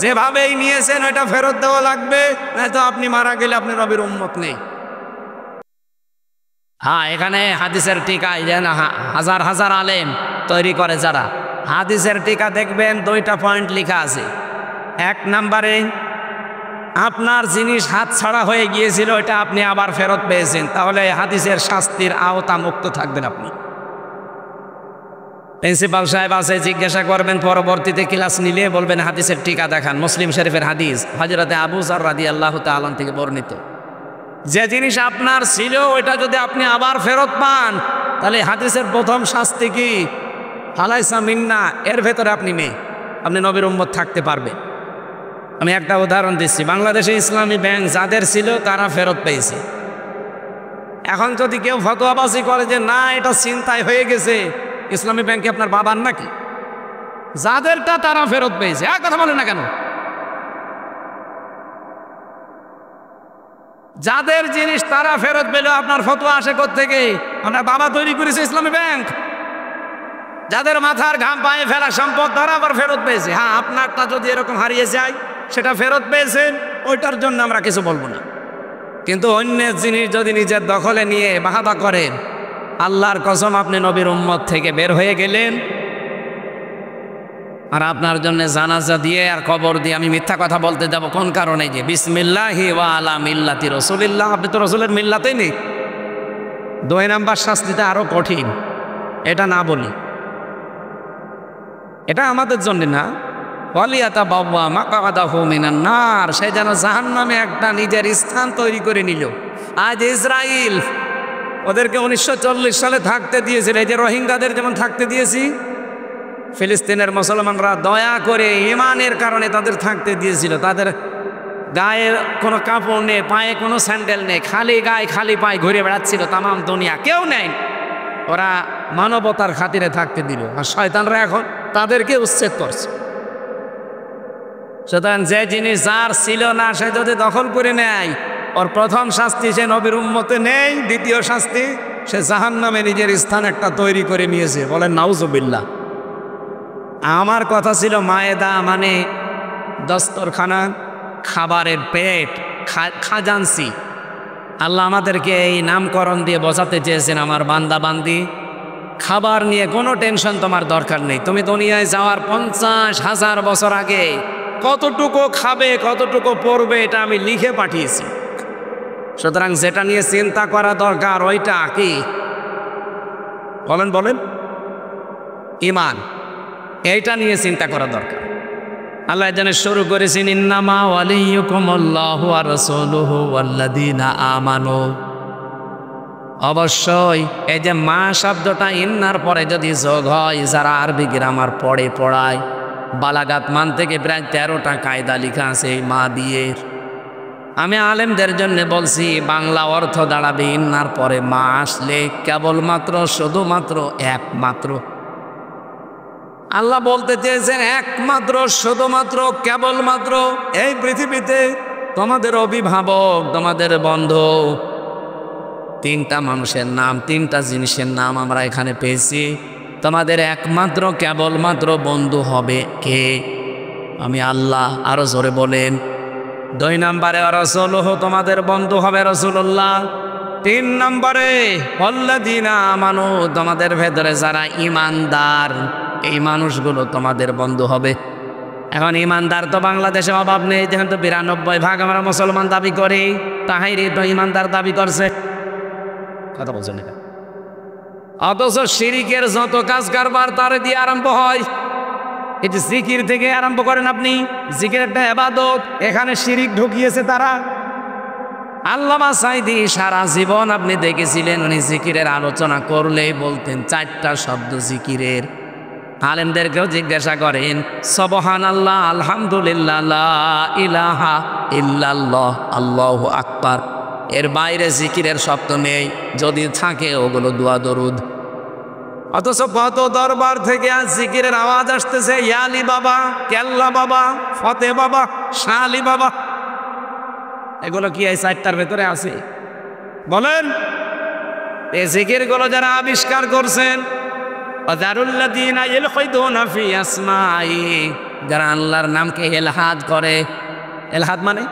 যেভাবেই নিয়েছেন ওটা ফেরত দেওয়া লাগবে, নয়তো আপনি মারা গেলে আপনি নবীর উম্মত নেই। হ্যাঁ, এখানে হাদিসের টিকা হাজার হাজার আলেম তৈরি করে যারা, হাদিসের টিকা দেখবেন 2টা পয়েন্ট লেখা আছে। 1 নম্বরে, আপনার জিনিস হাত ছাড়া হয়ে গিয়েছিল, এটা আপনি আবার ফেরত পেয়েছেন, তাহলে হাদিসের শাস্তির আওতা মুক্ত থাকবেন আপনি। প্রিন্সিপাল সাহেব আছে, জিজ্ঞাসা করবেন, পরবর্তীতে ক্লাস নিলে বলবেন হাদিসের টিকা দেখান। মুসলিম শরীফের হাদিস, হযরতে আবু যর রাদিয়াল্লাহু তাআলা থেকে বর্ণিত। যে জিনিস আপনার ছিল ওইটা যদি আপনি আবার ফেরত পান, তাহলে হাদিসের প্রথম শাস্তি কি? ফালাইসা মিন্না, এর ভেতরে আপনি নেই, আপনি নবীর উম্মত থাকতে পারবে। আমি একটা উদাহরণ দিচ্ছি। বাংলাদেশে ইসলামী ব্যাংক যাদের ছিল তারা ফেরত পেয়েছে। এখন যদি কেউ ফতোয়াবাজি করে যে না এটা ছিনতাই হয়ে গেছে, ইসলামী ব্যাংকে আপনার বাবার নাকি? যাদেরটা তারা ফেরত পেয়েছে। আর কথা বলে না কেন? যাদের জিনিস তারা ফেরত পেল, আপনার ফতোয়া আসে কোত্থেকে? আপনার বাবা তৈরি করেছে ইসলামী ব্যাংক। যাদের মাথার ঘাম পায়ে ফেলা সম্পদ তারা আবার ফেরত পেয়েছে। হ্যাঁ, আপনারটা যদি এরকম হারিয়ে যায়, সেটা ফেরত পেয়েছেন, ওইটার জন্য আমরা কিছু বলবো না। কিন্তু অন্যের জিনিস যদি নিজের দখলে নিয়ে বাহাবা করেন, আল্লাহর কসম আপনি নবীর উম্মত থেকে বের হয়ে গেলেন। আর আপনার জন্য জানাজা দিয়ে আর কবর দিয়ে আমি মিথ্যা কথা বলতে যাব কোন কারণে? যে বিসমিল্লাহি ওয়া আলা মিল্লাতি রাসূলিল্লাহ, আপনি তো রাসূলের মিল্লাতেই নেই। 2 নাম্বার শাস্তিটা আরো কঠিন, এটা না বলি, এটা আমাদের জন্য না। ওয়ালিয়াতাবাওয়া মাকআদাহু মিনান নার, সে যেন জাহান্নামে একটা নিজের স্থান তৈরি করে নিল। আজ ইসরায়েল ওদেরকে 1940 সালে থাকতে দিয়েছিল, এই যে রোহিঙ্গাদের যেমন থাকতে দিয়েছি, ফিলিস্তিনের মুসলমানরা দয়া করে ইমানের কারণে তাদের থাকতে দিয়েছিল। তাদের গায়ে কোনো কাপড় নেই, পায়ে কোনো স্যান্ডেল নেই, খালি গায়ে খালি পায়ে ঘুরে বেড়াচ্ছিল তামাম দুনিয়া, কেউ নেই। ওরা মানবতার খাতিরে থাকতে দিল, আর শয়তানরা এখন তাদেরকে উচ্ছেদ করছে। সুতরাং যে জিনিস যার ছিল না, সে যদি দখল করে নেয়, ওর প্রথম শাস্তি সে নবীর উম্মতে নেই, দ্বিতীয় শাস্তি সে জাহান্নামে নিজের স্থান একটা তৈরি করে নিয়েছে। বলেন নাউজুবিল্লাহ। আমার কথা ছিল মায়েদা মানে দস্তরখানা, খাবারের পেট, খাজানসি। আল্লাহ আমাদেরকে এই নামকরণ দিয়ে বোঝাতে চেয়েছেন, আমার বান্দা বান্দি, খাবার নিয়ে কোনো টেনশন তোমার দরকার নেই। তুমি দুনিয়ায় যাওয়ার 50,000 বছর আগে কতটুকু খাবে, কতটুকু পড়বে, এটা আমি লিখে পাঠিয়েছি। সুতরাং যেটা নিয়ে চিন্তা করা দরকার ওইটা কি? বলেন বলেন, ঈমান, এইটা নিয়ে চিন্তা করা দরকার। আল্লাহ জানে শুরু করেছেন, ইন্নামা ওয়ালিয়ুকুমুল্লাহু ওয়া রাসূলুহু ওয়াল্লাযীনা আমানু। অবশ্যই এই যে মা শব্দটা ইন্নার পরে যদি যোগ হয়, যারা আরবি গ্রামার পড়ে পড়ায়, বালাগাত মান থেকে প্রায় 13টা কায়দা লেখা আছে এই মা দিয়ে। আমি আলেমদের জন্য বলছি, বাংলা অর্থ দাঁড়াবে ইন্নার পরে মা আসলে কেবলমাত্র, শুধুমাত্র, একমাত্র। আল্লাহ বলতে চেয়েছেন একমাত্র, শুধুমাত্র, কেবলমাত্র এই পৃথিবীতে তোমাদের অভিভাবক, তোমাদের বন্ধু, 3টা মানুষের নাম, 3টা জিনিসের নাম আমরা এখানে পেয়েছি। তোমাদের একমাত্র কেবলমাত্র বন্ধু হবে কে? আমি আল্লাহ। আরো জোরে বলেন। 2 নম্বরে রাসূলুহু, তোমাদের বন্ধু হবে রাসূলুল্লাহ। 3 নম্বরে আল্লাযীনা আমানু, তোমাদের ভেতরে যারা ঈমানদার, এই মানুষগুলো তোমাদের বন্ধু হবে। এখন ঈমানদার তো বাংলাদেশে অভাব নেই, যেহেতু 92% আমরা মুসলমান দাবি করি। তাহিরি তো ঈমানদার দাবি করছে, কথা বলছেন না? অথচ শিরিকের যত কাজ কারবার তার দিয়ে আরম্ভ হয়। এই যে জিকির থেকে আরম্ভ করেন আপনি, জিকির একটা ইবাদত, এখানে শিরিক ঢুকিয়েছে তারা। আল্লামা সাঈদী সারা জীবন আপনি দেখেছিলেন, উনি জিকিরের আলোচনা করলেই বলতেন 4টা শব্দ জিকিরের। আলেমদেরকেও জিজ্ঞাসা করেন, সুবহানাল্লাহ, আলহামদুলিল্লাহ, লা ইলাহা ইল্লাল্লাহ, আল্লাহু আকবার, এর বাইরে জিকিরের শব্দ নেই। যদি থাকে ওগুলো দোয়া দরুদ। অথচ কত দরবার থেকে আজ জিকিরের আওয়াজ আসতেছে, ইয়া আলী বাবা, কেল্লা বাবা, ফতে বাবা, শাহ আলী বাবা। এগুলো কি এই 4টার ভেতরে আছে? বলেন। এই জিকিরগুলো যারা আবিষ্কার করছেন, যারুল্লাযীনা ইলহিদুনা ফি আসমাই, যারা আল্লাহর নামকে ইলহাদ করে। ইলহাদ মানে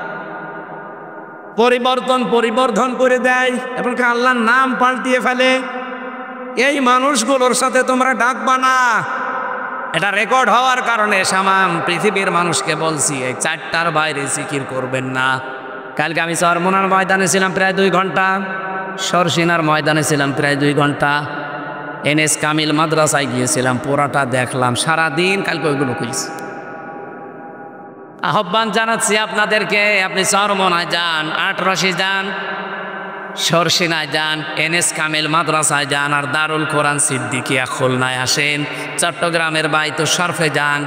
পরিবর্ধন করে দেয় এবং আল্লাহর নাম পাল্টিয়ে ফেলে। এই মানুষগুলোর সাথে তোমরা ডাকবা না। এটা রেকর্ড হওয়ার কারণে সামাম পৃথিবীর মানুষকে বলছি, এই 4টার বাইরে জিকির করবেন না। কালকে আমি চরমোনার ময়দানে ছিলাম প্রায় 2 ঘন্টা, সরসিনার ময়দানে ছিলাম প্রায় 2 ঘন্টা, NS কামিল মাদ্রাসায় গিয়েছিলাম, পুরাটা দেখলাম সারাদিন। কালকে ওইগুলো কইছি। আহ্বান জানাচ্ছি আপনাদেরকে, আপনি চরমোনায় যান, আটরশি যান, সরসিনায় যান, NS কামিল মাদ্রাসায় যান, আর দারুল কোরআন সিদ্দিকিয়া খুলনায় আসেন, চট্টগ্রামের বাইত শরফে যান,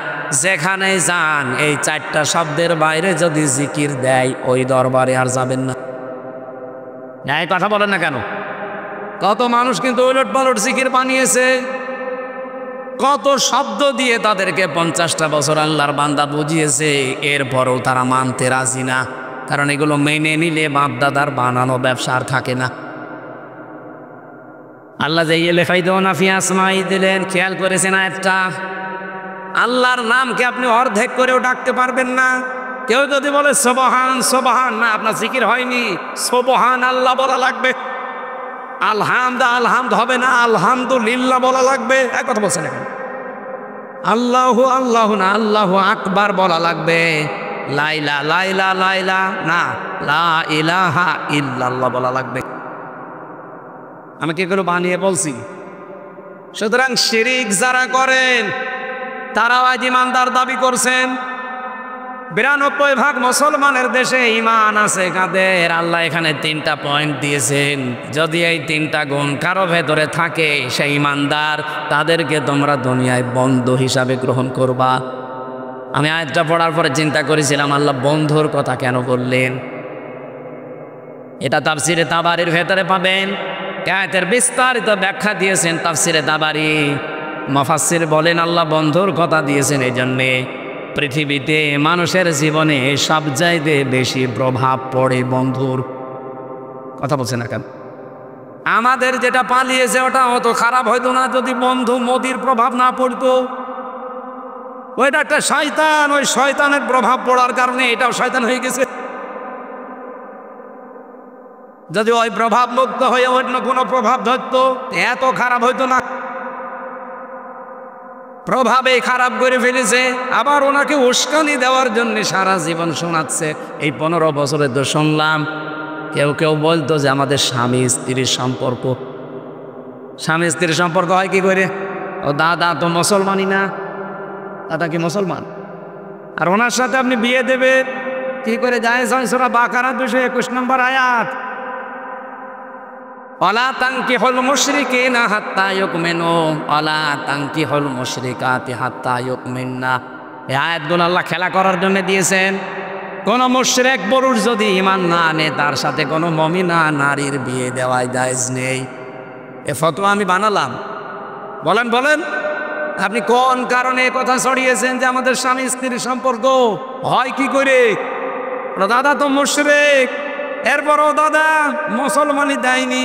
যেখানে যান এই 4টা শব্দের বাইরে যদি জিকির দেয়, ওই দরবারে আর যাবেন না। এই কথা বলেন না কেন? কত মানুষ কিন্তু উলট পালট জিকির বানিয়েছে, কত শব্দ দিয়ে তাদেরকে 50টা বছর আল্লাহর বান্দা বুঝিয়েছে, এরপরও তারা মানতে রাজি না। কারণ এগুলো মেনে নিলে বাপদাদার বানানো ব্যবসা আর থাকে না। আল্লাহ যে ইলেফাইদোনা ফি আসমাই দিলেন, খেয়াল করেছেন আয়াতটা? আল্লাহর নামকে আপনি অর্ধেক করেও ডাকতে পারবেন না। কেউ যদি বলে সুবহান সুবহান, না, আপনার জিকির হয়নি, সুবহান আল্লাহ বলা লাগবে। আলহামদ হবে না, আলহামদুলিল্লাহ বলা লাগবে। এক কথা বলছেন এখন, আল্লাহু আল্লাহু না, আল্লাহু আকবার বলা লাগবে। লাইলা লাইলা লাইলা না, লা ইলাহা ইল্লাল্লাহ বলা লাগবে। আমি কি এগুলো বানিয়ে বলছি? সুতরাং শিরিক যারা করেন তারাও আজ ইমানদার দাবি করছেন। 92% মুসলমানের দেশে ইমান আছে কাদের? আল্লাহ এখানে 3টা পয়েন্ট দিয়েছেন। যদি এই 3টা গুণ কারো ভেতরে থাকে, সেই ইমানদার, তাদেরকে তোমরা দুনিয়ায় বন্ধু হিসাবে গ্রহণ করবা। আমি আয়াতটা পড়ার পরে চিন্তা করেছিলাম, আল্লাহ বন্ধুর কথা কেন বললেন? এটা তাফসিরে তাবারির ভেতরে পাবেন। আয়াতের বিস্তারিত ব্যাখ্যা দিয়েছেন তাফসিরে তাবারি। মুফাসসির বলেন আল্লাহ বন্ধুর কথা দিয়েছেন এই জন্যে, পৃথিবীতে মানুষের জীবনে সবচাইতে বেশি প্রভাব পড়ে বন্ধুর। কথা বলছেন না কেন? আমাদের যেটা পালিয়েছে ওটা অত খারাপ হয়তো না যদি বন্ধু মোদির প্রভাব না পড়তো। ওইটা একটা শয়তান, ওই শয়তানের প্রভাব পড়ার কারণে এটাও শয়তান হয়ে গেছে। যদি ওই প্রভাব মুক্ত হয়ে অন্য কোনো প্রভাব ধরতো এত খারাপ হইতো না। প্রভাবে খারাপ করে ফেলেছে, আবার ওনাকে উস্কানি দেওয়ার জন্য সারা জীবন শোনাচ্ছে। এই 15 বছরে তো শুনলাম কেউ কেউ বলতো যে আমাদের স্বামী স্ত্রীর সম্পর্ক, স্বামী স্ত্রীর সম্পর্ক হয় কি করে? ও দাদা তো মুসলমানই না, দাদা কি মুসলমান? আর ওনার সাথে আপনি বিয়ে দেবেন কি করে? যায় সূরা বাকারা 221 নম্বর আয়াত, ওয়ালা তানকিহুল মুশরিকিনা হাত্তা ইউমিনু ওয়ালা তানকিহুল মুশরিকাতি হাত্তা ইউমিননা। এই আয়াতগুলো আল্লাহ খেলা করার জন্য দিয়েছেন। কোন মুশরিক পুরুষ যদি ঈমান না আনে তার সাথে কোনো মুমিনা নারীর বিয়ে দেওয়া জায়েজ নেই। এ ফতোয়া আমি বানালাম। বলেন বলেন, আপনি কোন কারণে কথা ছড়িয়েছেন যে আমাদের স্বামী স্ত্রীর সম্পর্ক হয় কি করে? দাদা তো মুশরিক, এরপরও দাদা মুসলমানই দেয়নি।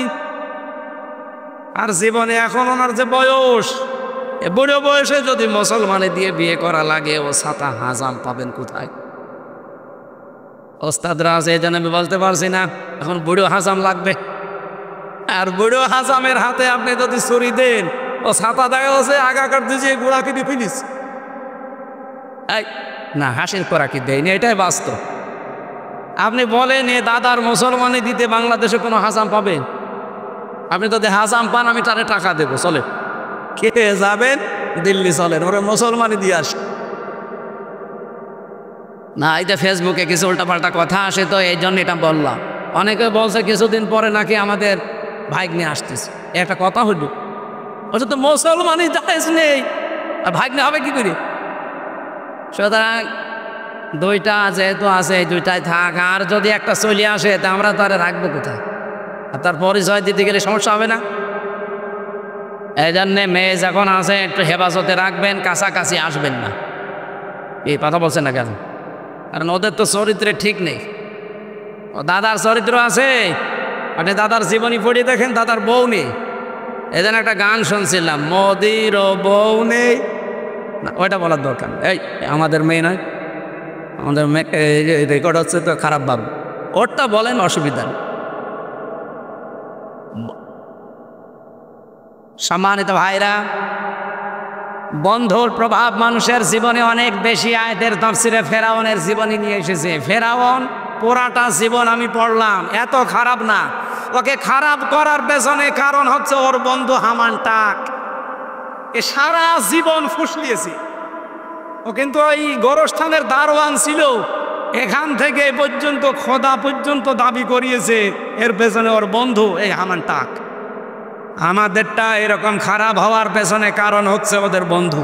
আর জীবনে এখন ওনার যে বয়স, এ বুড়ো বয়সে যদি মুসলমানে দিয়ে বিয়ে করা লাগে, ও ছাতা হাজাম পাবেন কোথায়? ওস্তাদরা আছে, এই জন্য আমি বলতে পারছি না। এখন বুড়ো হাজাম লাগবে, আর বুড়ো হাজামের হাতে আপনি যদি ছুরি দেন, ও ছাতা দেখা হচ্ছে আগাকার দিয়ে গোড়াকে দিয়ে ফিনিস। এই না, হাসির করা কি দেয়নি, এটাই বাস্তব। আপনি বলেন এ দাদার মুসলমানে দিতে বাংলাদেশে কোনো হাজাম পাবেন? আপনি যদি হাজাম পান আমি তারে টাকা দেবো, চলে কে যাবেন দিল্লি, চলেন ওরা মুসলমানই দিয়ে আসে না। এটা ফেসবুকে কিছু উল্টাপাল্টা কথা আসে, তো এই জন্য এটা বললাম। অনেকে বলছে কিছুদিন পরে নাকি আমাদের ভাগ্নে আসতেছে, একটা কথা হইল। ওটা তো মুসলমানই জায়েজ নেই, আর ভাগ্নে হবে কি করে? সুতরাং দুইটা যেহেতু আছে, এই দুইটাই থাক। আর যদি একটা চলে আসে তা আমরা তারে রাখবো কোথায়? আর তার পরিচয় দিতে গেলে সমস্যা হবে না? এই জন্যে মেয়ে যখন আছে একটু হেফাজতে রাখবেন, কাছাকাছি আসবেন না। এই কথা বলছেন না কেন? কারণ ওদের তো চরিত্রে ঠিক নেই। ও দাদার চরিত্র আছে, আপনি দাদার জীবনী পড়িয়ে দেখেন, দাদার বউ নেই। এই জন্য একটা গান শুনছিলাম, মোদিরও বউ নেই না, ওইটা বলার দরকার। এই আমাদের মেয়ে নয়, আমাদের রেকর্ড হচ্ছে তো খারাপ ভাবে, ওরটা বলেন, অসুবিধা নেই। সম্মানিত ভাইরা, বন্ধুর প্রভাব মানুষের জীবনে অনেক বেশি। আয়াতের তাফসিরে ফেরাউনের জীবনী নিয়ে এসেছে। ফেরাউন পুরাটা জীবন আমি পড়লাম, এত খারাপ না। ওকে খারাপ করার পেছনে কারণ হচ্ছে ওর বন্ধু হামান টাক। এ সারা জীবন ফুসলিয়েছে। ও কিন্তু এই গোরস্থানের দারোয়ান ছিল, এখান থেকে পর্যন্ত খোদা পর্যন্ত দাবি করিয়েছে। এর পেছনে ওর বন্ধু এই হামান টাক। আমাদেরটা এরকম খারাপ হওয়ার পেছনে কারণ হচ্ছে ওদের বন্ধু।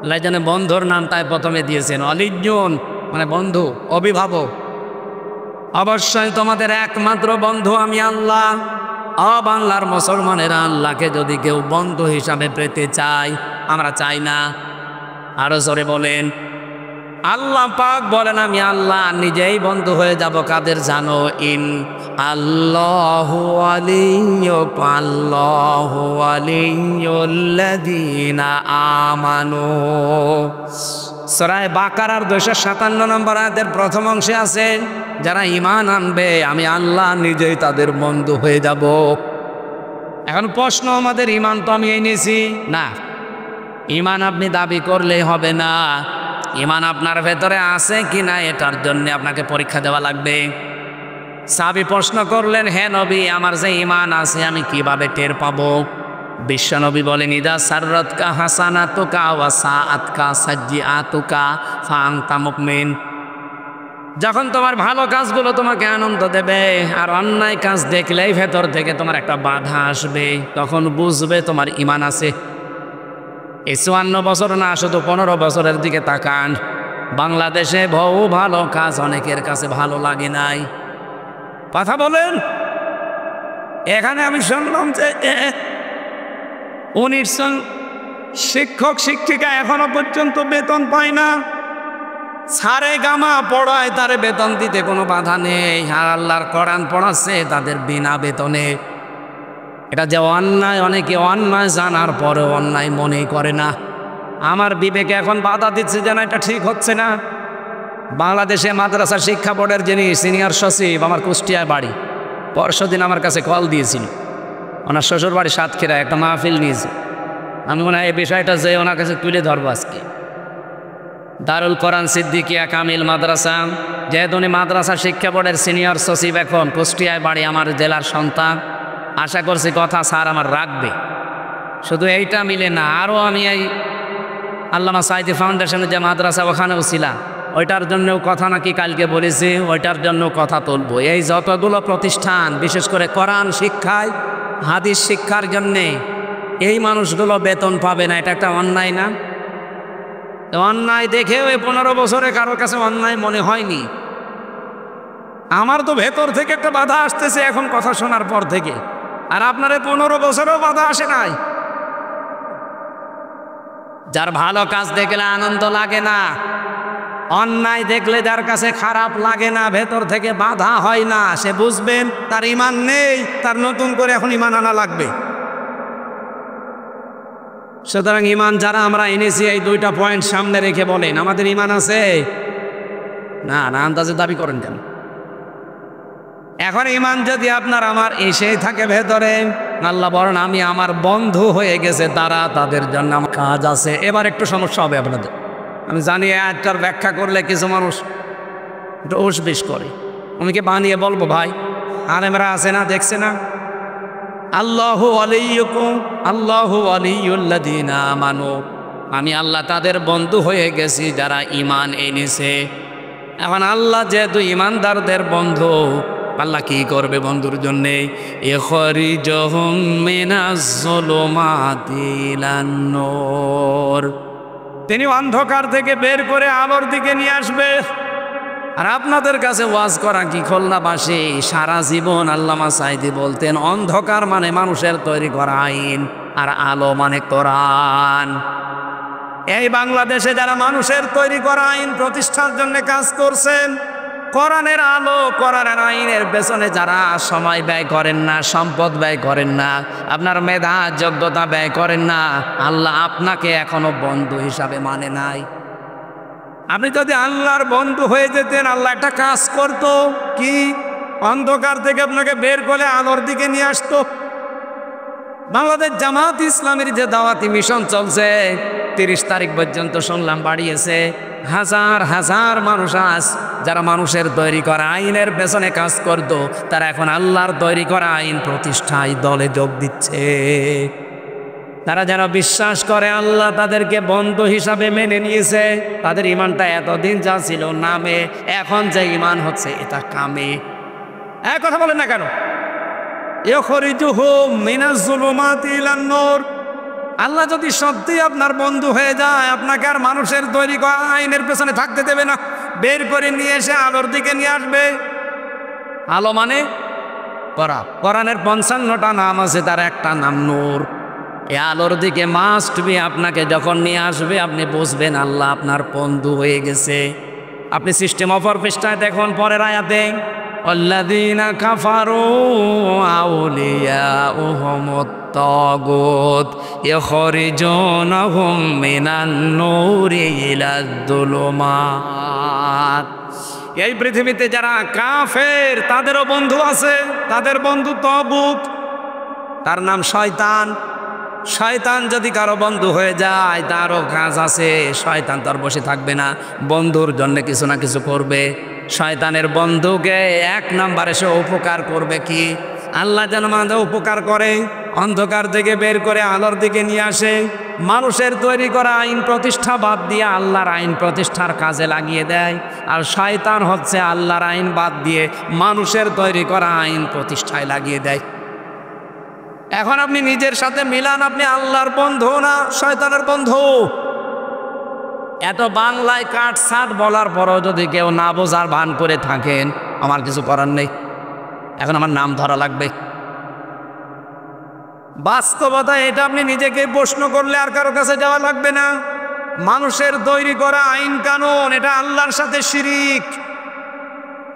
লাইজানে বন্ধুর নাম তাই প্রথমে দিয়েছেন অলিজন, মানে বন্ধু, অভিভাবক। অবশ্যই তোমাদের একমাত্র বন্ধু আমি আল্লাহ। বাংলার মুসলমানেরা আল্লাহকে যদি কেউ বন্ধু হিসাবে পেতে চায়, আমরা চাই না। আরো জোরে বলেন, আল্লাহ পাক বলেন আমি আল্লাহ নিজেই বন্ধু হয়ে যাব কাদের জানো? ইন আল্লাহু ওয়ালিয়ুল্লাযীনা আমানু। সূরা বাকারার 257 নম্বর আয়াতের প্রথম অংশে আছে যারা ঈমান আনবে আমি আল্লাহ নিজেই তাদের বন্ধু হয়ে যাব। এখন প্রশ্ন আমাদের, ঈমান তো আমি এনেছি না, ঈমান আপনি দাবি করলেই হবে না, ঈমান আপনার ভেতরে আছে কিনা এটার জন্য আপনাকে পরীক্ষা দেওয়া লাগবে। সাহাবী প্রশ্ন করলেন, হে নবী আমার যে ঈমান আছে আমি কিভাবে টের পাবো? বিশ্বনবী বলেন, ইদা সাররাতকা হাসানাতুকা ওয়া সাআতকা সাজ্জিআতুকা ফাআনতা মুমিন। যখন তোমার ভালো কাজগুলো তোমাকে আনন্দ দেবে আর অন্যায় কাজ দেখলেই ভেতর থেকে তোমার একটা বাধা আসবে, তখন বুঝবে তোমার ঈমান আছে। এই 54 বছর না, শুধু 15 বছরের দিকে তাকান। বাংলাদেশে বহু ভালো কাজ অনেকের কাছে ভালো লাগে নাই। কথা বলেন। এখানে আমি শুনলাম যে 19 জন শিক্ষক শিক্ষিকা এখনো পর্যন্ত বেতন পায় না। সারে গামা পড়ায়, তারে বেতন দিতে কোনো বাধা নেই, আর আল্লাহর কোরআন পড়াচ্ছে তাদের বিনা বেতনে। এটা যে অন্যায়, অনেকে অন্যায় জানার পরেও অন্যায় মনে করে না। আমার বিবেকে এখন বাধা দিচ্ছে যেন এটা ঠিক হচ্ছে না। বাংলাদেশে মাদ্রাসা শিক্ষা বোর্ডের যিনি সিনিয়র সচিব, আমার কুষ্টিয়ায় বাড়ি, পরশুদিন আমার কাছে কল দিয়েছিল। ওনার শ্বশুর বাড়ি সাতক্ষীরায় একটা মাহফিল নিয়েছে। আমি মনে হয় এই বিষয়টা যে ওনার কাছে তুলে ধরবো আজকে। দারুল কোরআন সিদ্দিকিয়া কামিল মাদ্রাসা, যেহেতু উনি মাদ্রাসা শিক্ষা বোর্ডের সিনিয়র সচিব, এখন কুষ্টিয়ায় বাড়ি, আমার জেলার সন্তান। আশা করছি কথা স্যার আমার রাখবে। শুধু এইটা মিলে না, আরও আমি এই আল্লামা সাঈদী ফাউন্ডেশনের যে মাদ্রাসা ওখানেও ছিলাম, ওইটার জন্যও কথা নাকি কালকে বলেছি, ওইটার জন্য কথা তুলবো। এই যতগুলো প্রতিষ্ঠান বিশেষ করে কোরআন শিক্ষায়, হাদিস শিক্ষার জন্যে এই মানুষগুলো বেতন পাবে না, এটা একটা অন্যায় না? অন্যায় দেখেও এই 15 বছরে কারোর কাছে অন্যায় মনে হয়নি। আমার তো ভেতর থেকে একটা বাধা আসতেছে এখন কথা শোনার পর থেকে, আর আপনার 15 বছরেও বাধা আসে নাই। যার ভালো কাজ দেখলে আনন্দ লাগে না, অন্যায় দেখলে যার কাছে খারাপ লাগে না, ভেতর থেকে বাধা হয় না, সে বুঝবেন তার ঈমান নেই, তার নতুন করে এখন ঈমান আনা লাগবে। সুতরাং ঈমান যারা আমরা এনেছি, এই 2টা পয়েন্ট সামনে রেখে বলেন আমাদের ঈমান আছে? না না, আন্দাজে দাবি করেন কেন? এখন ঈমান যদি আপনার আমার এসেই থাকে ভেতরে, আল্লাহ বলেন আমি আমার বন্ধু হয়ে গেছে তারা, তাদের জন্য আমার কাজ আছে। এবার একটু সমস্যা হবে আপনাদের, আমি জানি আয়াতটার ব্যাখ্যা করলে কিছু মানুষ একটু উসবিস করে। আমি কি বানিয়ে বলবো ভাই? আলেমরা আছে না, দেখছে না? আল্লাহু ওয়ালিয়ুকুম আল্লাহু ওয়ালিয়ুল্লাযীনা আমানু, আমি আল্লাহ তাদের বন্ধু হয়ে গেছি যারা ঈমান এনেছে। এখন আল্লাহ যেহেতু ঈমানদারদের বন্ধু, আল্লাহ কি করবে বন্ধুর জন্যে? ইখরিজুহুম মিনাজ যুলুমাতি ইলান নূর, তিনি অন্ধকার থেকে বের করে আলোর দিকে নিয়ে আসবে। আর আপনাদের কাছে ওয়াজ করা কি খুলনাবাসী সারা জীবন আল্লামা সাঈদী বলতেন, অন্ধকার মানে মানুষের তৈরি করা আইন, আর আলো মানে কোরআন। এই বাংলাদেশে যারা মানুষের তৈরি করা আইন প্রতিষ্ঠার জন্য কাজ করছেন, কোরআনের আলো কোরআনের আইনের পেছনে যারা সময় ব্যয় করেন না, সম্পদ ব্যয় করেন না, আপনার মেধা যোগ্যতা ব্যয় করেন না, আল্লাহ আপনাকে এখনো বন্ধু হিসাবে মানে নাই। আপনি যদি আল্লাহর বন্ধু হয়ে যেতেন, আল্লাহ একটা কাজ করতো কি, অন্ধকার থেকে আপনাকে বের করে আলোর দিকে নিয়ে আসতো। বাংলাদেশ জামাত ইসলামের যে দাওয়াতি মিশন চলছে, 30 তারিখ পর্যন্ত শুনলাম বাড়িয়েছে। হাজার হাজার মানুষ আজ যারা মানুষের তৈরি করা আইনের পেছনে কাজ করত, তারা এখন আল্লাহর তৈরি করা আইন প্রতিষ্ঠায় দলে যোগ দিচ্ছে। তারা যেন বিশ্বাস করে আল্লাহ তাদেরকে বন্ধু হিসাবে মেনে নিয়েছে। তাদের ঈমানটা এতদিন যা ছিল নামে, এখন যে ঈমান হচ্ছে এটা কামে। এক কথা বলেন না কেন? ইখরিজুহুম মিনাজ যুলুমাতি ইলান নূর, আল্লাহ যদি সত্যি আপনার বন্ধু হয়ে যায়, আপনাকে আর মানুষের তৈরি করা আইনের পেছনে থাকতে দেবে না, বের করে নিয়ে এসে আলোর দিকে নিয়ে আসবে। আলো মানে কোরআন। কোরআনের 55টা নাম আছে, তার একটা নাম নূর। এই আলোর দিকে মাস্ট বি আপনাকে যখন নিয়ে আসবে আপনি বুঝবেন আল্লাহ আপনার বন্ধু হয়ে গেছে। আপনি সিস্টেম অফার পৃষ্ঠায় দেখুন পরের আয়াতে, আল্লাযীনা কাফারু আউলিয়াউহুমুত তাগুত ইখরিজুনাহুম মিনান নূরি ইলাদ যুলুমাত। এই পৃথিবীতে যারা কাফের তাদেরও বন্ধু আছে, তাদের বন্ধু তাগুত, তার নাম শয়তান। শয়তান যদি কারো বন্ধু হয়ে যায় তারও কাজ আছে, শয়তান তার বসে থাকবে না, বন্ধুর জন্য কিছু না কিছু করবে। শয়তানের বন্ধুকে এক নম্বরে সে উপকার করবে কি, আল্লাহ যেন আমাদের উপকার করে, অন্ধকার থেকে বের করে আলোর দিকে নিয়ে আসে, মানুষের তৈরি করা আইন প্রতিষ্ঠা বাদ দিয়ে আল্লাহর আইন প্রতিষ্ঠার কাজে লাগিয়ে দেয়। আর শয়তান হচ্ছে আল্লাহর আইন বাদ দিয়ে মানুষের তৈরি করা আইন প্রতিষ্ঠায় লাগিয়ে দেয়। এখন আপনি নিজের সাথে মিলান, আপনি আল্লাহর বন্ধু না শয়তানের বন্ধু? এত বাংলায় কাট সাট বলার পরও যদি কেউ না বোঝার ভান করে থাকেন, আমার কিছু করার নেই, এখন আমার নাম ধরা লাগবে। বাস্তবতা এটা, আপনি নিজেকে প্রশ্ন করলে আর কারো কাছে যাওয়া লাগবে না। মানুষের তৈরি করা আইন কানুন এটা আল্লাহর সাথে শিরিক।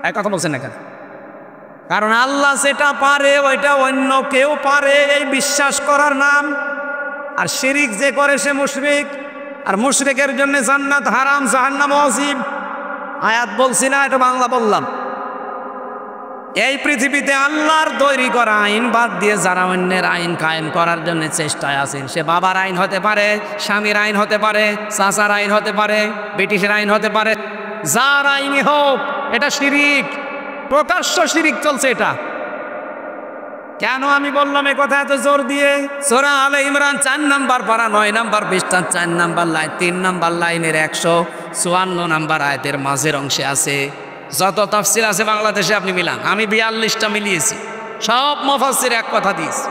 এক কথা বলছেন না কেন? কারণ আল্লাহ যেটা পারে ওইটা অন্য কেউ পারে এই বিশ্বাস করার নাম। আর শিরিক যে করে সে মুশরিক, আর মুশরিকের জন্য জান্নাত হারাম, জাহান্নাম ওয়াজিব। আয়াত বলছি না, এটা বাংলা বললাম। এই পৃথিবীতে আল্লাহর তৈরি করা আইন বাদ দিয়ে যারা অন্যের আইন কায়েম করার জন্য চেষ্টায় আছেন, সে বাবার আইন হতে পারে, স্বামীর আইন হতে পারে, চাচার আইন হতে পারে, ব্রিটিশের আইন হতে পারে, যার আইনই হোক, এটা শিরিক, প্রকাশ্য শিরিক চলছে এটা। কেন আমি বললাম এ কথা এত জোর দিয়ে? সূরা আলে ইমরান 4 নম্বর পারা 9 নম্বর পৃষ্ঠা 4 নম্বর লাইন 3 নম্বর লাইনের 154 নম্বর আয়াতের মাঝের অংশে আছে। যত তাফসীর আছে বাংলাদেশে আপনি মিলান, আমি 42টা মিলিয়েছি, সব মুফাসসির এক কথা দিয়েছে,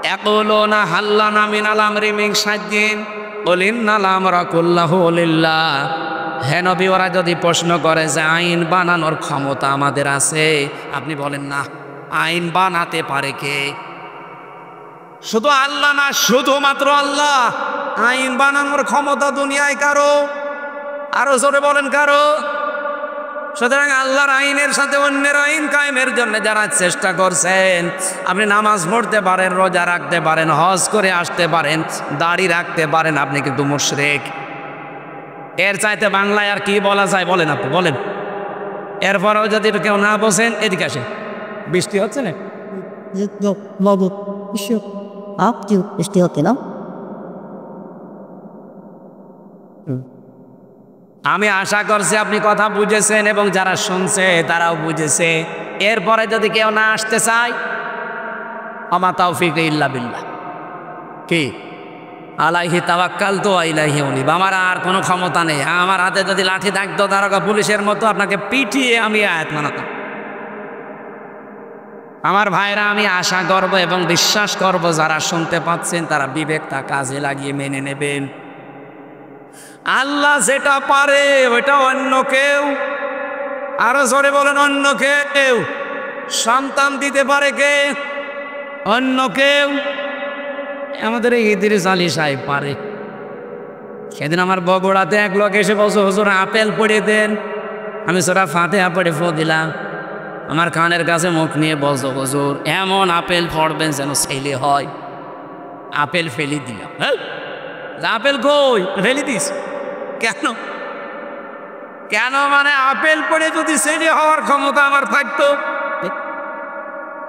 ইয়াকুলুনা হাল্লানা মিনাল আমরি মিন শাইইন কুল ইন্নাল আমরা কুল্লাহু লিল্লাহ। হে নবী, ওরা যদি প্রশ্ন করে যে আইন বানানোর ক্ষমতা আমাদের আছে, আপনি বলেন না, আইন বানাতে পারে কে? শুধু আল্লাহ না, শুধুমাত্র আল্লাহ। আইন বানানোর ক্ষমতা দুনিয়ায় কারো? আরো জোরে বলেন কারো? সুতরাং আল্লাহর আইনের সাথে অন্যের আইন কায়েমের জন্য যারা চেষ্টা করছেন, আপনি নামাজ পড়তে পারেন, রোজা রাখতে পারেন, হজ করে আসতে পারেন, দাড়ি রাখতে পারেন, আপনি কিন্তু মুশরিক। এর চাইতে বাংলায় আর কি বলা যায় বলেন, আপনি বলেন। এরপরেও যদি কেউ না বোঝেন, এদিকে আসেন। বৃষ্টি হচ্ছে না? বৃষ্টি হচ্ছে না? আমি আশা করছি আপনি কথা বুঝেছেন এবং যারা শুনছে তারাও বুঝেছে। এরপরে যদি কেউ না আসতে চায়, আমা তাওফিক ইল্লা বিল্লাহ। কি আলাইহি তাওয়াক্কালতু ওয়া ইলাইহি উনীব। আমার আর কোনো ক্ষমতা নেই। আমার হাতে যদি লাঠি থাকতো দারোগা পুলিশের মতো আপনাকে পিটিয়ে আমি আয়াত মানাতাম। আমার ভাইরা, আমি আশা করব এবং বিশ্বাস করব যারা শুনতে পাচ্ছেন তারা বিবেকটা কাজে লাগিয়ে মেনে নেবেন। আল্লাহ যেটা পারে ওইটা অন্য কেউ, আরো জোরে বলেন, অন্য কেউ। সন্তান দিতে পারে কে? অন্য কেউ। আমাদের এই ইদ্রিস আলী সাহেব পারে। সেদিন আমার বগুড়াতে এক লোক এসে বলছে, হুজুর আপেল পড়ে দেন। আমি সূরা ফাতিহা পড়ে ফু দিলাম। আমার কানের কাছে মুখ নিয়ে বলছো, হুজুর এমন আপেল পড়বেন যেন ছেলে হয়। আপেল ফেলি দিলাম। আপেল কই? ফেলি দিস কেন? কেন মানে আপেল পড়ে যদি ছেলে হওয়ার ক্ষমতা আমার থাকতো?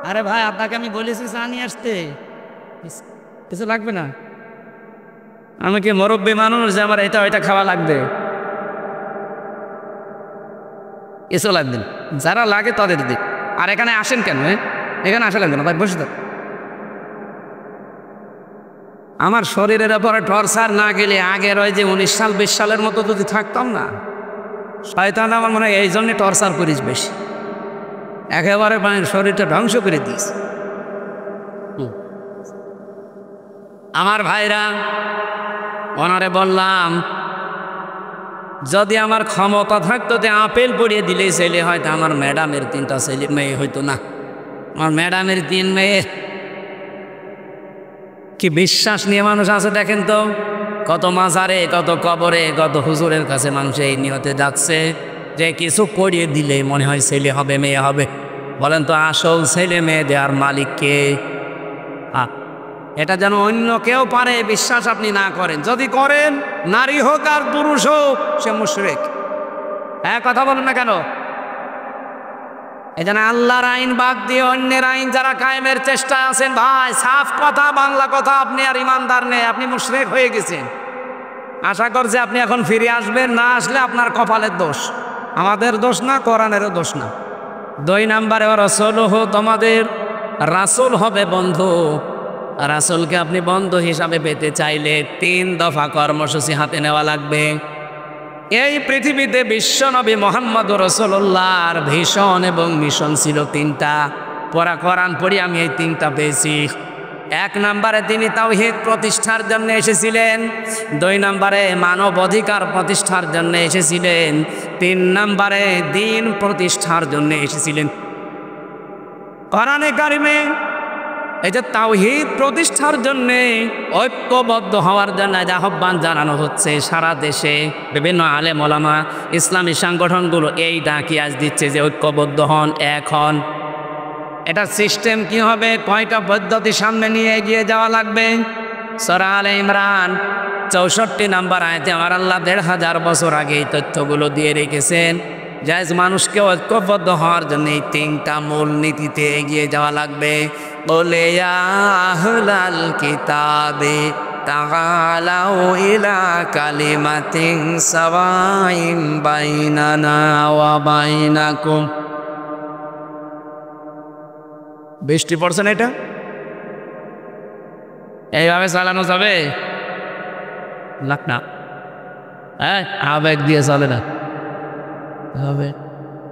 আরে ভাই, আপনাকে আমি বলেছি চা নিয়ে আসতে, কিছু লাগবে না। আমি কি মুরব্বী মানুষ যে আমার এটা ওইটা খাওয়া লাগবে? কিছু লাগবে না, যারা লাগে তাদের দিক। আর এখানে আসেন কেন? এখানে আসা লাগবে না ভাই, বসে থাক। আমার শরীরের উপরে টর্চার না গেলে আগের ওই যে 19 সাল 20 সালের মতো যদি থাকতাম না, শয়তান আমার মনে হয় এই জন্যে টর্চার করিস বেশি। একেবারে শরীরটা ধ্বংস করে দিস। আমার ভাইরা, ওনারে বললাম যদি আমার ক্ষমতা থাকতো যে আপেল পড়িয়ে দিলেই ছেলে হয়তো আমার ম্যাডামের 3টা ছেলে মেয়ে হইতো না। আমার ম্যাডামের 3 মেয়ে। কি বিশ্বাস নিয়ে মানুষ আছে দেখেন তো, কত মাজারে, কত কবরে, কত হুজুরের কাছে মানুষ এই নিয়তে যাচ্ছে যে কিছু করিয়ে দিলে মনে হয় ছেলে হবে মেয়ে হবে। বলেন তো আসল ছেলে মেয়ে দেওয়ার মালিক কে? এটা যেন অন্য কেউ পারে বিশ্বাস আপনি না করেন। যদি করেন, নারী হোক আর পুরুষ হোক, সে মুশরিক। হ্যাঁ, কথা বলেন না কেন? এই জন্য আল্লাহর আইন বাদ দিয়ে অন্যের আইন যারা কায়েমের চেষ্টা আছেন, ভাই সাফ কথা, বাংলা কথা, আপনি আর ইমানদার নেই, আপনি মুশরিক হয়ে গেছেন। আশা করছি আপনি এখন ফিরে আসবেন, না আসলে আপনার কপালের দোষ, আমাদের দোষ না, কোরআনেরও দোষ না। 2 নম্বরে রাসূলুহু, তোমাদের রাসূল হবে বন্ধু। রাসূলকে আপনি বন্ধু হিসাবে পেতে চাইলে 3 দফা কর্মসূচি হাতে নেওয়া লাগবে। এই পৃথিবীতে বিশ্বনবী মুহাম্মদুর রাসূলুল্লাহর ভিশন এবং মিশন ছিল 3টা। পড়া কোরআন পড়ি আমি এই 3টা পেয়েছি। 1 নম্বরে তিনি তাওহীদ প্রতিষ্ঠার জন্য এসেছিলেন। 2 নম্বরে মানব অধিকার প্রতিষ্ঠার জন্য এসেছিলেন। 3 নম্বরে দ্বীন প্রতিষ্ঠার জন্য এসেছিলেন। কোরআনে কারিমে এই যে তাওহীদ প্রতিষ্ঠার জন্য, ঐক্যবদ্ধ হওয়ার জন্য যে আহ্বান জানানো হচ্ছে সারা দেশে, বিভিন্ন আলেম ওলামা, ইসলামী সংগঠনগুলো এই ডাকি আজ দিচ্ছে যে ঐক্যবদ্ধ হন, এক হন। এটা সিস্টেম কি হবে, কয়টা পদ্ধতি সামনে নিয়ে এগিয়ে যাওয়া লাগবে? সূরা আলে ইমরান 64 নম্বর আয়াতে আমার আল্লাহ 1500 বছর আগে এই তথ্যগুলো দিয়ে রেখেছেন। জায়েজ মানুষকে ঐক্যবদ্ধ হওয়ার জন্য এই 3টা মূল নীতিতে এগিয়ে যাওয়া লাগবে। বলে ইয়া আহলাল কিতাবে তাআলাউ ইলা কালিমাতিন সাওয়াইন বাইনানা ওয়া বাইনাকুম। বৃষ্টি পড়ছে না? এটা এইভাবে চালানো যাবে? লাগ না, হ্যাঁ, আবেগ দিয়ে চলে না হবে।